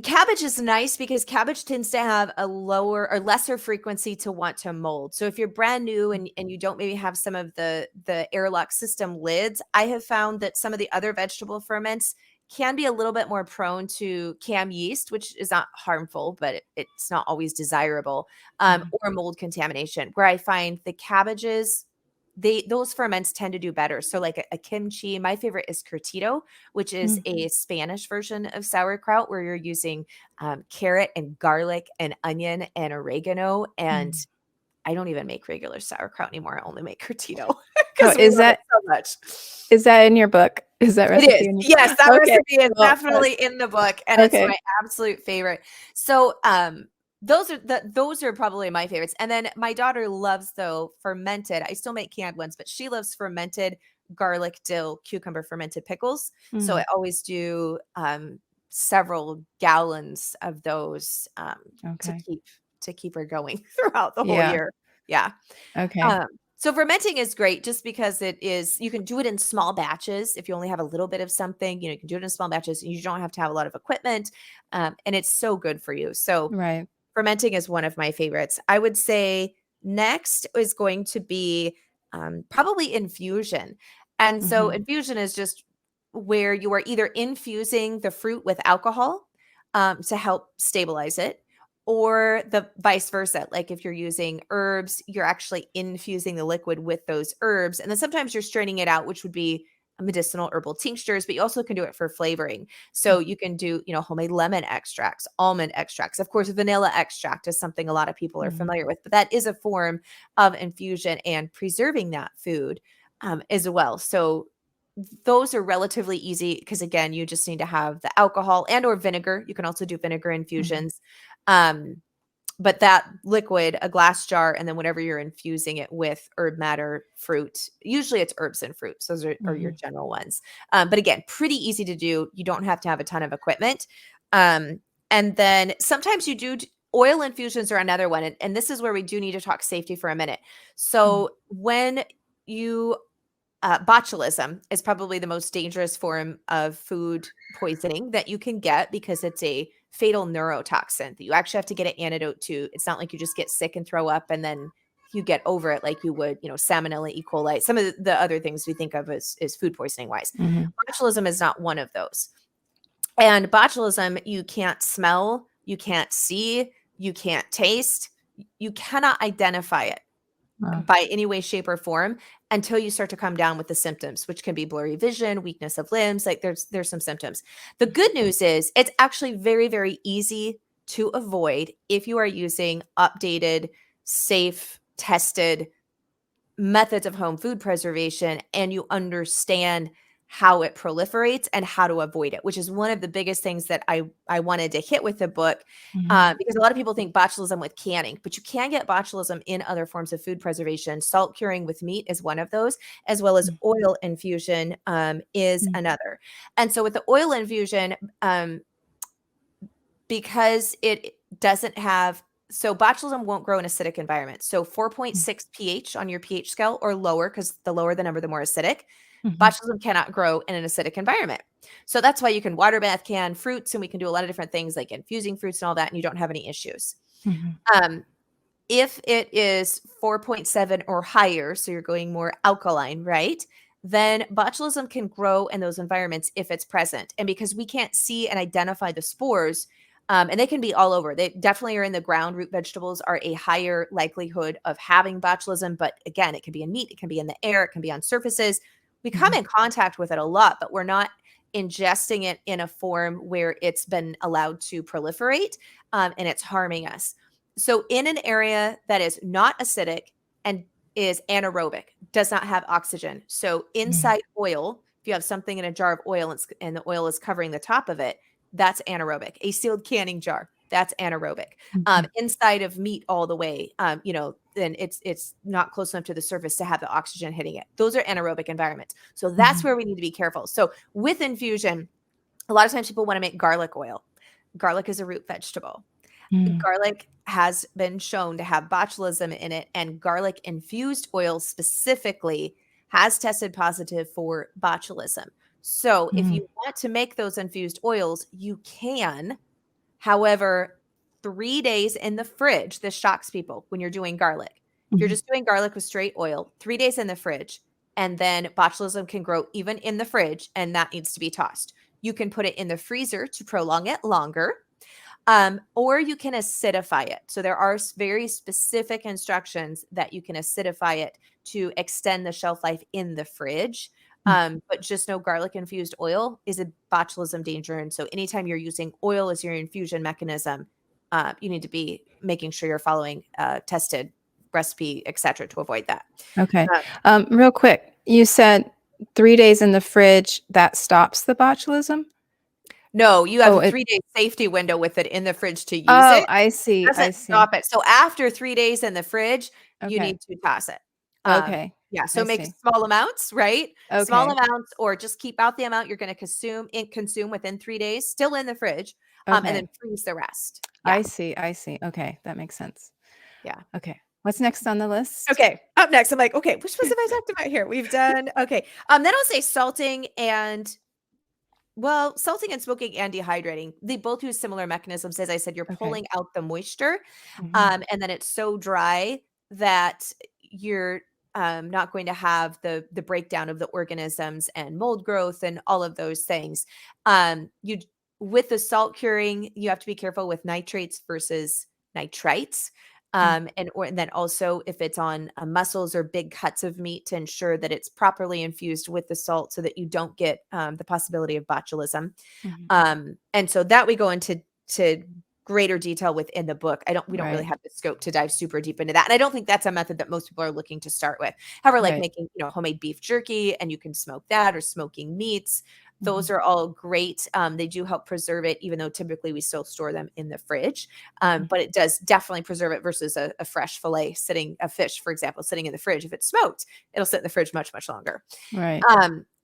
cabbage is nice because cabbage tends to have a lower or lesser frequency to want to mold. So if you're brand new and you don't maybe have some of the airlock system lids, I have found that some of the other vegetable ferments can be a little bit more prone to cam yeast, which is not harmful, but it's not always desirable, Mhm. or mold contamination. Where I find the cabbages, those ferments tend to do better. So like a kimchi, my favorite is curtido, which is Mm. a Spanish version of sauerkraut where you're using carrot and garlic and onion and oregano. And Mm. I don't even make regular sauerkraut anymore. I only make curtido Oh, because we love it so much. is that in your book? Is that It is. recipe in your Yes, that Okay. recipe is Well, definitely in the book, and it's okay. my absolute favorite. So, those are probably my favorites. And then my daughter loves, though, fermented. I still make canned ones, but she loves fermented garlic, dill, cucumber fermented pickles. So I Mm. always do several gallons of those to Okay. keep her going throughout the whole Yeah. year. Yeah. Okay. So fermenting is great just because you can do it in small batches. If you only have a little bit of something, you can do it in small batches and you don't have to have a lot of equipment. And it's so good for you. So Right. fermenting is one of my favorites. I would say next is going to be probably infusion. And so Mhm. infusion is just where you are either infusing the fruit with alcohol to help stabilize it, or the vice versa. Like if you're using herbs, you're actually infusing the liquid with those herbs. And then sometimes you're straining it out, which would be medicinal herbal tinctures, but you also can do it for flavoring. So Mhm. you can do, homemade lemon extracts, almond extracts. Of course, vanilla extract is something a lot of people are Mhm. familiar with, but that is a form of infusion and preserving that food as well. So those are relatively easy because again, you just need to have the alcohol and or vinegar. You can also do vinegar Mhm. infusions. Um, but that liquid, a glass jar, and then whatever you're infusing it with, herb matter, fruit. Usually it's herbs and fruits. Those are your Mhm. general ones. But again, pretty easy to do. You don't have to have a ton of equipment. And then sometimes you do oil infusions are another one. And this is where we do need to talk safety for a minute. Mm. So when you botulism is probably the most dangerous form of food poisoning that you can get because it's a fatal neurotoxin that you actually have to get an antidote to. It's not like you just get sick and throw up and then you get over it like you would, Salmonella, E. coli, some of the other things we think of as food poisoning wise. Mhm. Botulism is not one of those. And botulism, you can't smell, you can't see, you can't taste, you cannot identify it. Wow. by any way, shape, or form until you start to come down with the symptoms, which can be blurry vision, weakness of limbs. Like there's some symptoms. The good news is it's actually very, very easy to avoid if you are using updated, safe, tested methods of home food preservation and you understand how it proliferates and how to avoid it, which is one of the biggest things that I wanted to hit with the book, Mhm. because a lot of people think botulism with canning, but you can get botulism in other forms of food preservation. Salt curing with meat is one of those, as well as Mm, oil infusion is mm, another. And so with the oil infusion, because it doesn't have, so botulism won't grow in acidic environment. So mm, 4.6 pH on your pH scale or lower, because the lower the number, the more acidic. mhm, Botulism cannot grow in an acidic environment. So that's why you can water bath can fruits, and we can do a lot of different things like infusing fruits and all that, and you don't have any issues. mhm, Um, if it is 4.7 or higher, so you're going more alkaline, right? Then botulism can grow in those environments if it's present. And because we can't see and identify the spores, and they can be all over. They definitely are in the ground. Root vegetables are a higher likelihood of having botulism. But again, it can be in meat, it can be in the air, it can be on surfaces. We come mhm, in contact with it a lot, but we're not ingesting it in a form where it's been allowed to proliferate, and it's harming us. So, in an area that is not acidic and is anaerobic, does not have oxygen. So, mm, inside oil, if you have something in a jar of oil and the oil is covering the top of it, that's anaerobic. A sealed canning jar, that's anaerobic. mhm, Inside of meat all the way, then it's not close enough to the surface to have the oxygen hitting it. Those are anaerobic environments. So that's mhm, where we need to be careful. So with infusion, a lot of times people want to make garlic oil. Garlic is a root vegetable. mm, Garlic has been shown to have botulism in it, and garlic infused oil specifically has tested positive for botulism. So, if mm, you want to make those infused oils, you can. However, 3 days in the fridge, this shocks people when you're doing garlic. If you're mhm, just doing garlic with straight oil, 3 days in the fridge, and then botulism can grow even in the fridge, and that needs to be tossed. You can put it in the freezer to prolong it longer, or you can acidify it. So there are very specific instructions that you can acidify it to extend the shelf life in the fridge. mm. But just know garlic infused oil is a botulism danger. And so anytime you're using oil as your infusion mechanism, you need to be making sure you're following tested recipe, et cetera, to avoid that. Okay. Uh, Real quick, you said 3 days in the fridge, that stops the botulism? no, you have Oh, a it 3-day safety window with it in the fridge to use oh, it. I see, I Doesn't see. stop it. So after 3 days in the fridge, you Okay, need to toss it. okay, Yeah, I so make see. small amounts, right? Small Okay, amounts or just keep out the amount you're gonna consume within 3 days, still in the fridge, and then okay. freeze the rest. Yeah, I see, I see. Okay, that makes sense. yeah. Okay. What's next on the list? Okay, up next, I'm like, "Okay, which ones have I talked about here?" We've done okay, then I'll say salting and smoking and dehydrating, they both use similar mechanisms. As I said, you're Okay. pulling out the moisture, Mhm, and then it's so dry that you're not going to have the breakdown of the organisms and mold growth and all of those things. You with the salt curing, you have to be careful with nitrates versus nitrites. mm, And then also if it's on muscles or big cuts of meat to ensure that it's properly infused with the salt so that you don't get the possibility of botulism. mhm. And so that we go into to greater detail within the book. We don't really Right, have the scope to dive super deep into that. And I don't think that's a method that most people are looking to start with. However, like right. making, homemade beef jerky and you can smoke that or smoking meats. Those Mhm, are all great. They do help preserve it, even though typically we still store them in the fridge. mhm. But it does definitely preserve it versus a fresh a fish, for example, sitting in the fridge. If it's smoked, it'll sit in the fridge much, much longer. Right.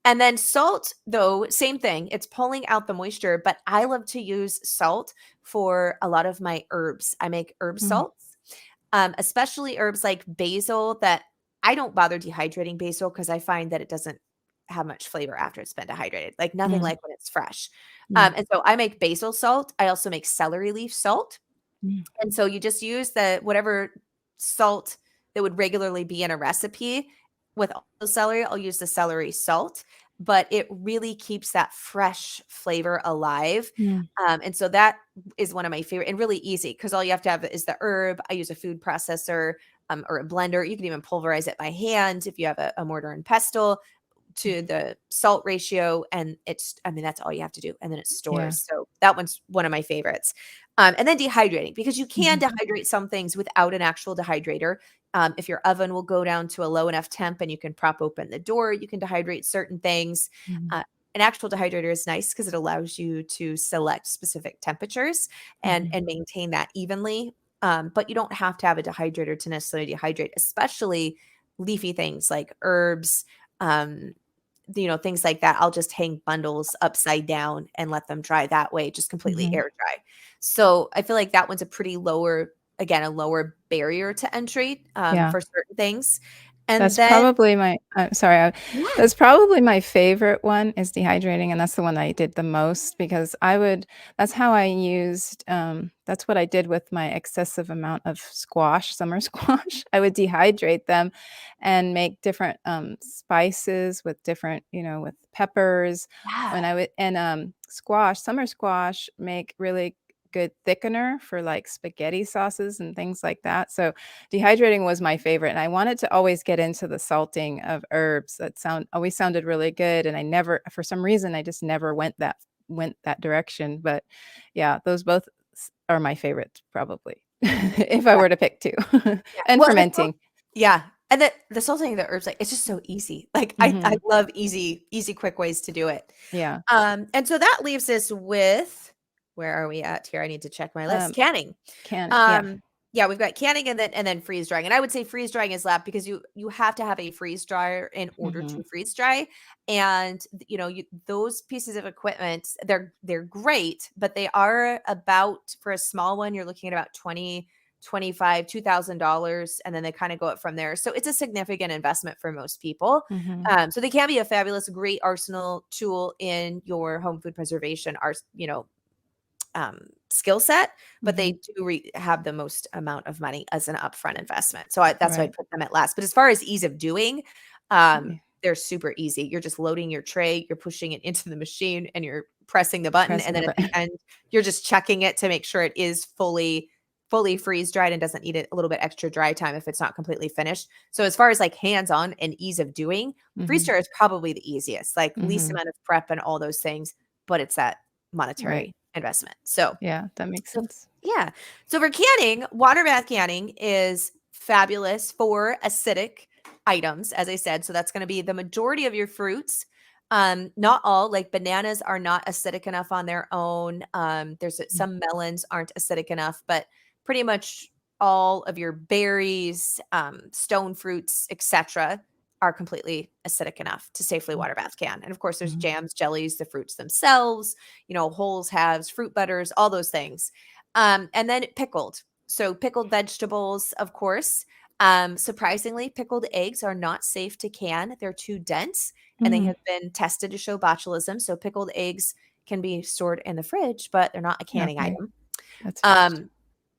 And then salt, though, same thing. It's pulling out the moisture, but I love to use salt for a lot of my herbs. I make herb Mm, salts, especially herbs like basil that I don't bother dehydrating basil because I find that it doesn't have much flavor after it's been dehydrated, like nothing mm, like when it's fresh. yeah, And so I make basil salt. I also make celery leaf salt. mm, And so you just use the whatever salt that would regularly be in a recipe. With all the celery, I'll use the celery salt, but it really keeps that fresh flavor alive. mm, And so that is one of my favorite and really easy because all you have to have is the herb. I use a food processor. or a blender. You can even pulverize it by hand if you have a mortar and pestle to the salt ratio. And that's all you have to do. And then it Yeah. stores. So that one's one of my favorites. And then dehydrating, because you can dehydrate some things without an actual dehydrator. If your oven will go down to a low enough temp and you can prop open the door, you can dehydrate certain things. An actual dehydrator is nice because it allows you to select specific temperatures and maintain that evenly. But you don't have to have a dehydrator to necessarily dehydrate, especially leafy things like herbs, things like that. I'll just hang bundles upside down and let them dry that way, just completely air dry. So I feel like that one's a pretty lower barrier to entry Yeah. for certain things. And That's then, probably my yeah, that's probably my favorite one is dehydrating, and that's the one that I did the most because that's how I used, that's what I did with my excessive amount of squash, summer squash. I would dehydrate them and make different, spices with different, with peppers, yeah, and summer squash make really good thickener for, like, spaghetti sauces and things like that, so dehydrating was my favorite, and I wanted to always get into the salting of herbs. That always sounded really good, and I never for some reason, I just never went that direction, but yeah, those both are my favorites probably, if I yeah, were to pick 2. yeah. And Well, fermenting. yeah. And the salting of the herbs, like, it's just so easy. Like, I Mhm. love easy, quick ways to do it. Yeah. And so that leaves us with, where are we at here? I need to check my list. Um, Canning. yeah. Um, yeah, we've got canning and then freeze drying. And I would say freeze drying is lab because you have to have a freeze dryer in order to Mhm. freeze dry. And those pieces of equipment, they're great, but they are about, for a small one, you're looking at about 20, 25, $2,000, and then they kind of go up from there. So it's a significant investment for most people. Mhm. So they can be a fabulous, great arsenal tool in your home food preservation, skill set, but they Mhm. do have the most amount of money as an upfront investment. So that's why I Right. put them at last. But as far as ease of doing, Yeah. they're super easy. You're just loading your tray, you're pushing it into the machine, and you're pressing the button. And Pressing then the at the button. end, you're just checking it to make sure it is fully freeze dried and doesn't need a little bit extra dry time if it's not completely finished. So as far as like hands-on and ease of doing, freeze Mhm. dryer is probably the easiest, like least Mhm. amount of prep and all those things, but it's that Right. monetary investment. So Yeah, that makes so sense. yeah. So for canning, water bath canning is fabulous for acidic items, as I said. So that's going to be the majority of your fruits. Not all, like bananas are not acidic enough on their own. There's Mm. some melons aren't acidic enough, but pretty much all of your berries, stone fruits, etc., are completely acidic enough to safely water bath can. And of course, there's Mhm. jams, jellies, the fruits themselves, wholes, halves, fruit butters, all those things. And then pickled. So pickled vegetables, of course. Surprisingly, pickled eggs are not safe to can. They're too dense and they Mm. have been tested to show botulism. So pickled eggs can be stored in the fridge, but they're not a canning Okay. item. That's interesting. Um,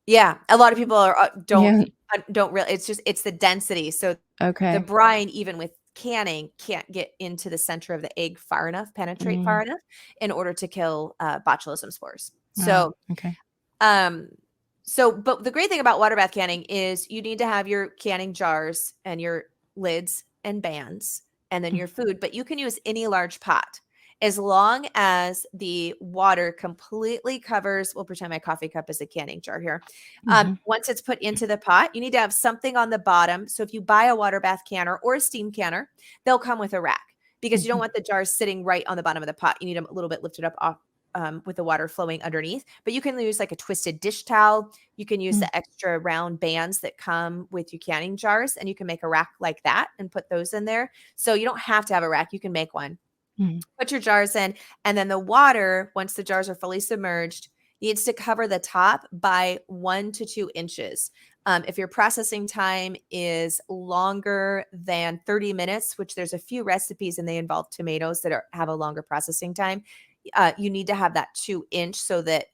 yeah, a lot of people are Yeah. don't really. It's the density. So the Okay. brine, even with canning, can't get into the center of the egg far enough, penetrate far Mm. enough, in order to kill botulism spores. Wow. So Okay. um, but the great thing about water bath canning is you need to have your canning jars and your lids and bands and then Mm. your food, but you can use any large pot as long as the water completely covers. We'll pretend my coffee cup is a canning jar here. Mhm. Once it's put into the pot, you need to have something on the bottom. So if you buy a water bath canner or a steam canner, they'll come with a rack because you don't Mhm. want the jars sitting right on the bottom of the pot. You need them a little bit lifted up off with the water flowing underneath. But you can use like a twisted dish towel. You can use Mm. the extra round bands that come with your canning jars, and you can make a rack like that and put those in there. So you don't have to have a rack. You can make one. Mm. Put your jars in, and then the water, once the jars are fully submerged, needs to cover the top by 1 to 2 inches. If your processing time is longer than 30 minutes, which there's a few recipes and they involve tomatoes that have a longer processing time, you need to have that 2 inch so that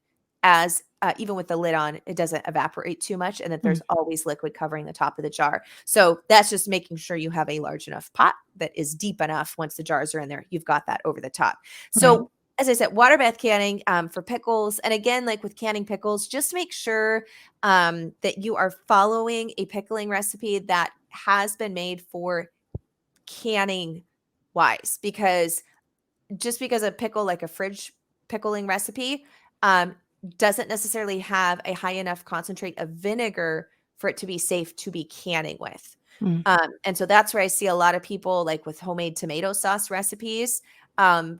as even with the lid on, it doesn't evaporate too much and that Mm. there's always liquid covering the top of the jar. So that's just making sure you have a large enough pot that is deep enough once the jars are in there. You've got that over the top. Right. So as I said, water bath canning for pickles. And again, like with canning pickles, just make sure that you are following a pickling recipe that has been made for canning wise, because just because a pickle, like a fridge pickling recipe, um, doesn't necessarily have a high enough concentrate of vinegar for it to be safe to be canning with. Mm. And so that's where I see a lot of people, like with homemade tomato sauce recipes,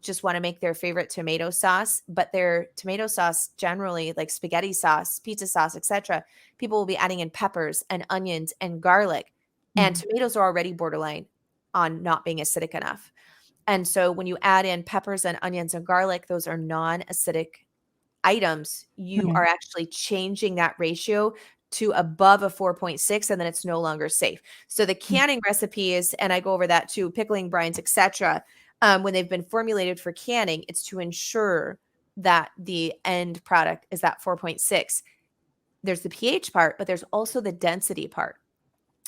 just want to make their favorite tomato sauce, but their tomato sauce generally, like spaghetti sauce, pizza sauce, etc., people will be adding in peppers and onions and garlic, and Mhm. tomatoes are already borderline on not being acidic enough. And so when you add in peppers and onions and garlic, those are non-acidic items. You Mhm. are actually changing that ratio to above a 4.6, and then it's no longer safe. So the Mm. canning recipes, and I go over that too, pickling brines, etc., when they've been formulated for canning, it's to ensure that the end product is that 4.6. There's the pH part, but there's also the density part.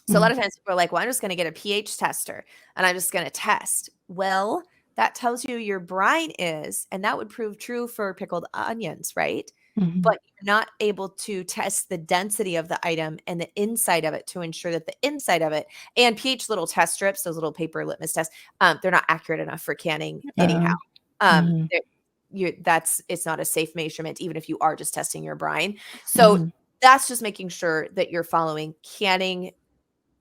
So a lot Mhm. of times people are like, well, I'm just going to get a pH tester and I'm just going to test. Well, that tells you your brine is, and that would prove true for pickled onions, right? Mhm. But you're not able to test the density of the item and the inside of it to ensure that the inside of it, and pH little test strips, those little paper litmus tests, they're not accurate enough for canning anyhow. Oh. Um, Mhm. they're- it's not a safe measurement, even if you are just testing your brine. So Mhm. that's just making sure that you're following canning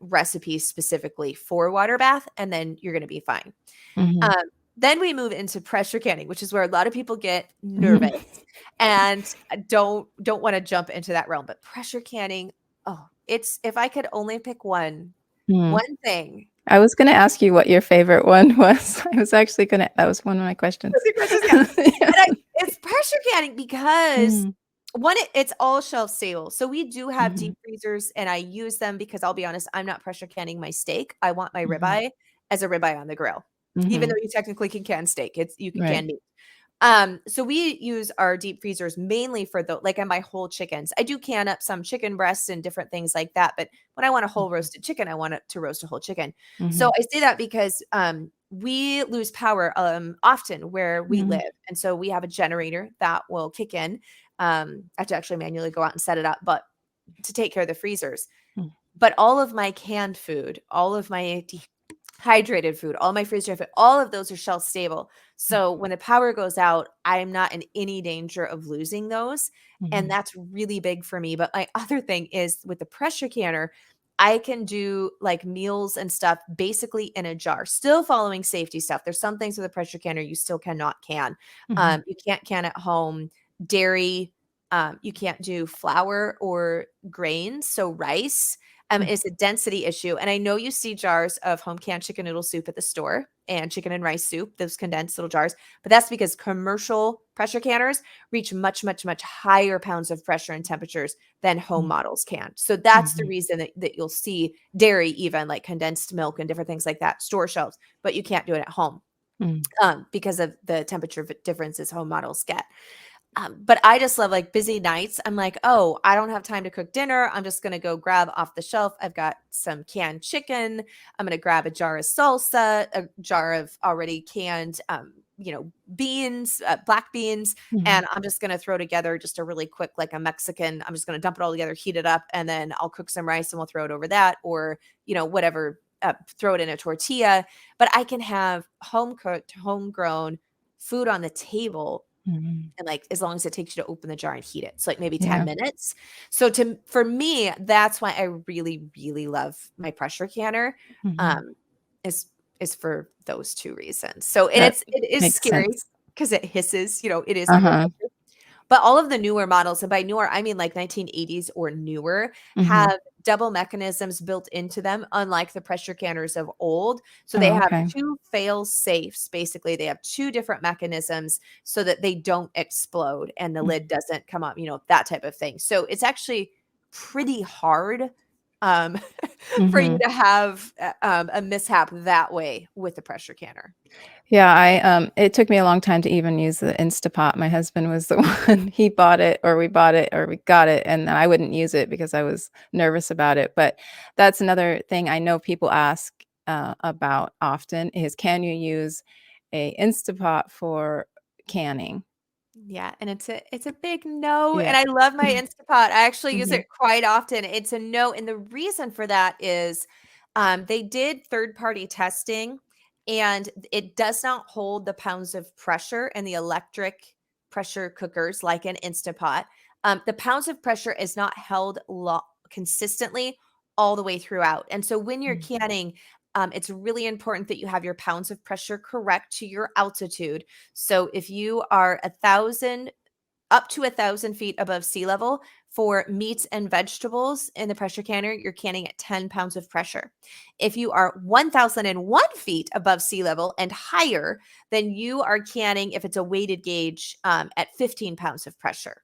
recipes specifically for water bath, and then you're going to be fine. Mhm. Um, then we move into pressure canning, which is where a lot of people get nervous Mhm. and don't want to jump into that realm. But pressure canning, oh, it's, if I could only pick Mm. one thing. I was gonna ask you what your favorite one was. I was actually gonna that was one of my questions. Yeah. Yeah. It's pressure canning because Mm. one, it's all shelf stable. So we do have Mhm. deep freezers, and I use them because I'll be honest, I'm not pressure canning my steak. I want my Mhm. ribeye as a ribeye on the grill. Even though Mhm. you technically can can steak, you can Right. can meat. So we use our deep freezers mainly for the, like, I buy whole chickens. I do can up some chicken breasts and different things like that, but when I want a whole Mhm. roasted chicken, I want it to roast a whole chicken. So Mhm. I say that because we lose power often where we Mhm. live, and so we have a generator that will kick in. I have to actually manually go out and set it up, but to take care of the freezers. Mm. But all of my canned food, all of my hydrated food, all my freeze dried food, all of those are shelf stable. So when the power goes out, I'm not in any danger of losing those. And Mhm. that's really big for me. But my other thing is with the pressure canner, I can do like meals and stuff basically in a jar, still following safety stuff. There's some things with a pressure canner you still cannot can. Mhm. You can't can at home dairy. You can't do flour or grains. So rice Mhm. is a density issue. And I know you see jars of home canned chicken noodle soup at the store and chicken and rice soup, those condensed little jars, but that's because commercial pressure canners reach much, much, much higher pounds of pressure and temperatures than home Mhm. models can. So that's the Mhm. reason that you'll see dairy, even like condensed milk and different things like that, store shelves, but you can't do it at home Mm. because of the temperature differences home models get. But I just love like busy nights. I'm like, oh, I don't have time to cook dinner. I'm just going to go grab off the shelf. I've got some canned chicken. I'm going to grab a jar of salsa, a jar of already canned, beans, black beans. Mhm. And I'm just going to throw together just a really quick, like a Mexican. I'm just going to dump it all together, heat it up, and then I'll cook some rice and we'll throw it over that, or, whatever, throw it in a tortilla. But I can have home cooked, homegrown food on the table, Mhm. and like as long as it takes you to open the jar and heat it. So like maybe 10 Yeah. minutes. So for me, that's why I really, really love my pressure canner. Mhm. Um, is is for those two reasons. So, and That it is makes scary sense. because it hisses, it is under Uh-huh. pressure. But all of the newer models, and by newer, I mean like 1980s or newer, Mhm. have double mechanisms built into them, unlike the pressure canners of old. So they Oh, have okay. two fail safes. Basically, they have two different mechanisms so that they don't explode and the lid Mhm. doesn't come up, that type of thing. So it's actually pretty hard um, for you Mhm. to have a mishap that way with the pressure canner. Yeah, it took me a long time to even use the Instapot. My husband was the one, he bought it or we bought it or we got it, and I wouldn't use it because I was nervous about it, but that's another thing I know people ask, about often is, can you use a Instapot for canning. Yeah, and it's a big no, Yeah. and I love my Instapot. I actually use Mhm. it quite often. It's a no, and the reason for that is, they did third-party testing, and it does not hold the pounds of pressure in the electric pressure cookers like an Instapot. The pounds of pressure is not held consistently all the way throughout, and so when you're Mm. canning, it's really important that you have your pounds of pressure correct to your altitude. So if you are 1,000 up to 1,000 feet above sea level for meats and vegetables in the pressure canner, you're canning at 10 pounds of pressure. If you are 1,001 feet above sea level and higher, then you are canning, if it's a weighted gauge, at 15 pounds of pressure.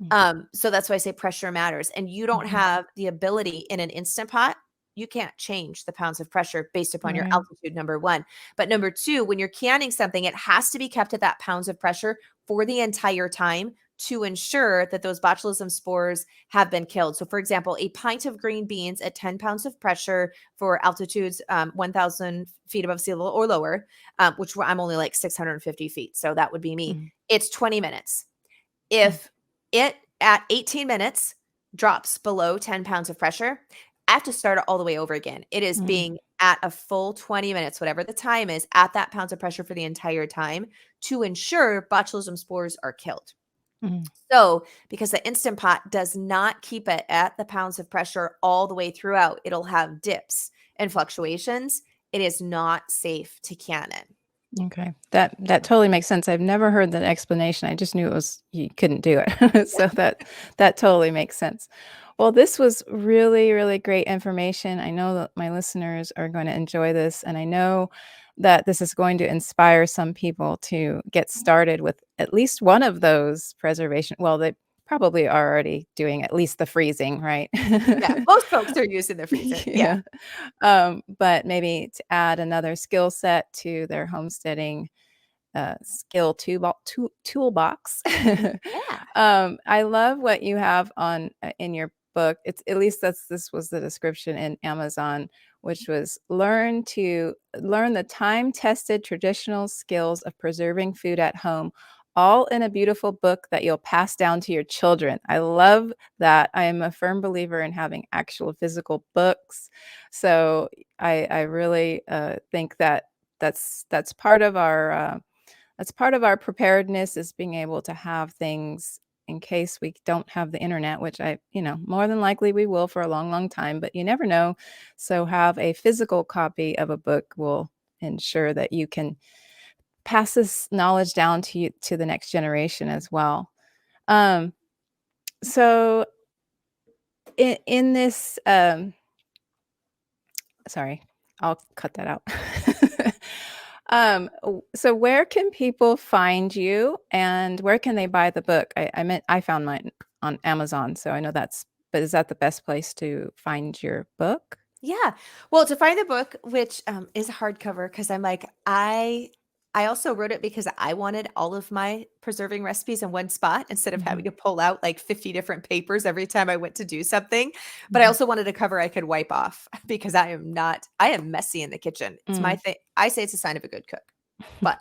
Mm. So that's why I say pressure matters. And you don't Mhm. have the ability in an Instant Pot. You can't change the pounds of pressure based upon your Right. altitude, number one. But number two, when you're canning something, it has to be kept at that pounds of pressure for the entire time to ensure that those botulism spores have been killed. So, for example, a pint of green beans at 10 pounds of pressure for altitudes 1,000 feet above sea level or lower, I'm only like 650 feet. So that would be me. Mm. It's 20 minutes. Mm. If it at 18 minutes drops below 10 pounds of pressure, I have to start it all the way over again. It is Mm. being at a full 20 minutes, whatever the time is, at that pounds of pressure for the entire time to ensure botulism spores are killed. Mm. So, because the Instant Pot does not keep it at the pounds of pressure all the way throughout, it'll have dips and fluctuations. It is not safe to can in. Okay. That totally makes sense. I've never heard that explanation. I just knew it was you couldn't do it. So that totally makes sense. Well, this was really, really great information. I know that my listeners are going to enjoy this, and I know that this is going to inspire some people to get started with at least one of those preservation. Well, they probably are already doing at least the freezing, right? Yeah, most folks are using the freezer. Yeah. Yeah. But maybe to add another skill set to their homesteading toolbox. Yeah. I love what you have on in your book. It's at least this was the description in Amazon, which was learn the time-tested traditional skills of preserving food at home, all in a beautiful book that you'll pass down to your children. I love that. I am a firm believer in having actual physical books. So I really think that that's part of our preparedness is being able to have things in case we don't have the internet, which more than likely we will for a long, long time, but you never know. So have a physical copy of a book will ensure that you can pass this knowledge down to the next generation as well. Um, so in this, sorry, I'll cut that out. So where can people find you and where can they buy the book? I meant I found mine on Amazon, so I know but is that the best place to find your book? Yeah. Well, to find the book, which is hardcover, because I'm like, I also wrote it because I wanted all of my preserving recipes in one spot instead of having Mhm, to pull out like 50 different papers every time I went to do something. But I mhm, also wanted a cover I could wipe off because I am messy in the kitchen. It's my mm. thing. I say it's a sign of a good cook. But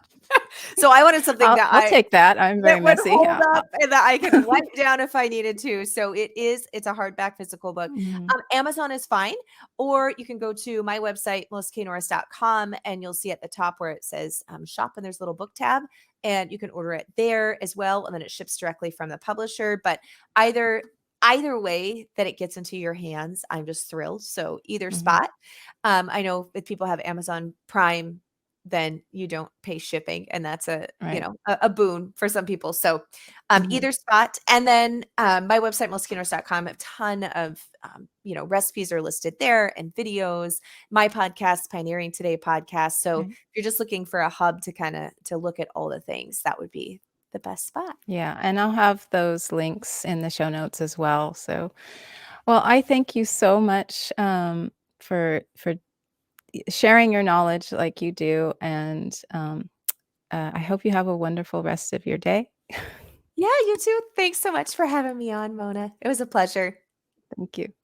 so I wanted something I'll take that. I'm very that would messy. hold up and that I could wipe down if I needed to. So it's a hardback physical book. Mhm, Amazon is fine, or you can go to my website, melissaknorris.com, and you'll see at the top where it says shop, and there's a little book tab, and you can order it there as well. And then it ships directly from the publisher. But either way that it gets into your hands, I'm just thrilled. So either mhm, spot. I know if people have Amazon Prime, then you don't pay shipping, and that's right. a boon for some people. So Mhm, either spot. And then my website, melissaknorris.com, a ton of recipes are listed there and videos, my podcast, Pioneering Today podcast. So if right. you're just looking for a hub to to look at all the things, that would be the best spot. Yeah, and I'll have those links in the show notes as well. So, well, I thank you so much for sharing your knowledge like you do, and I hope you have a wonderful rest of your day. Yeah, you too. Thanks so much for having me on, Mona. It was a pleasure. Thank you.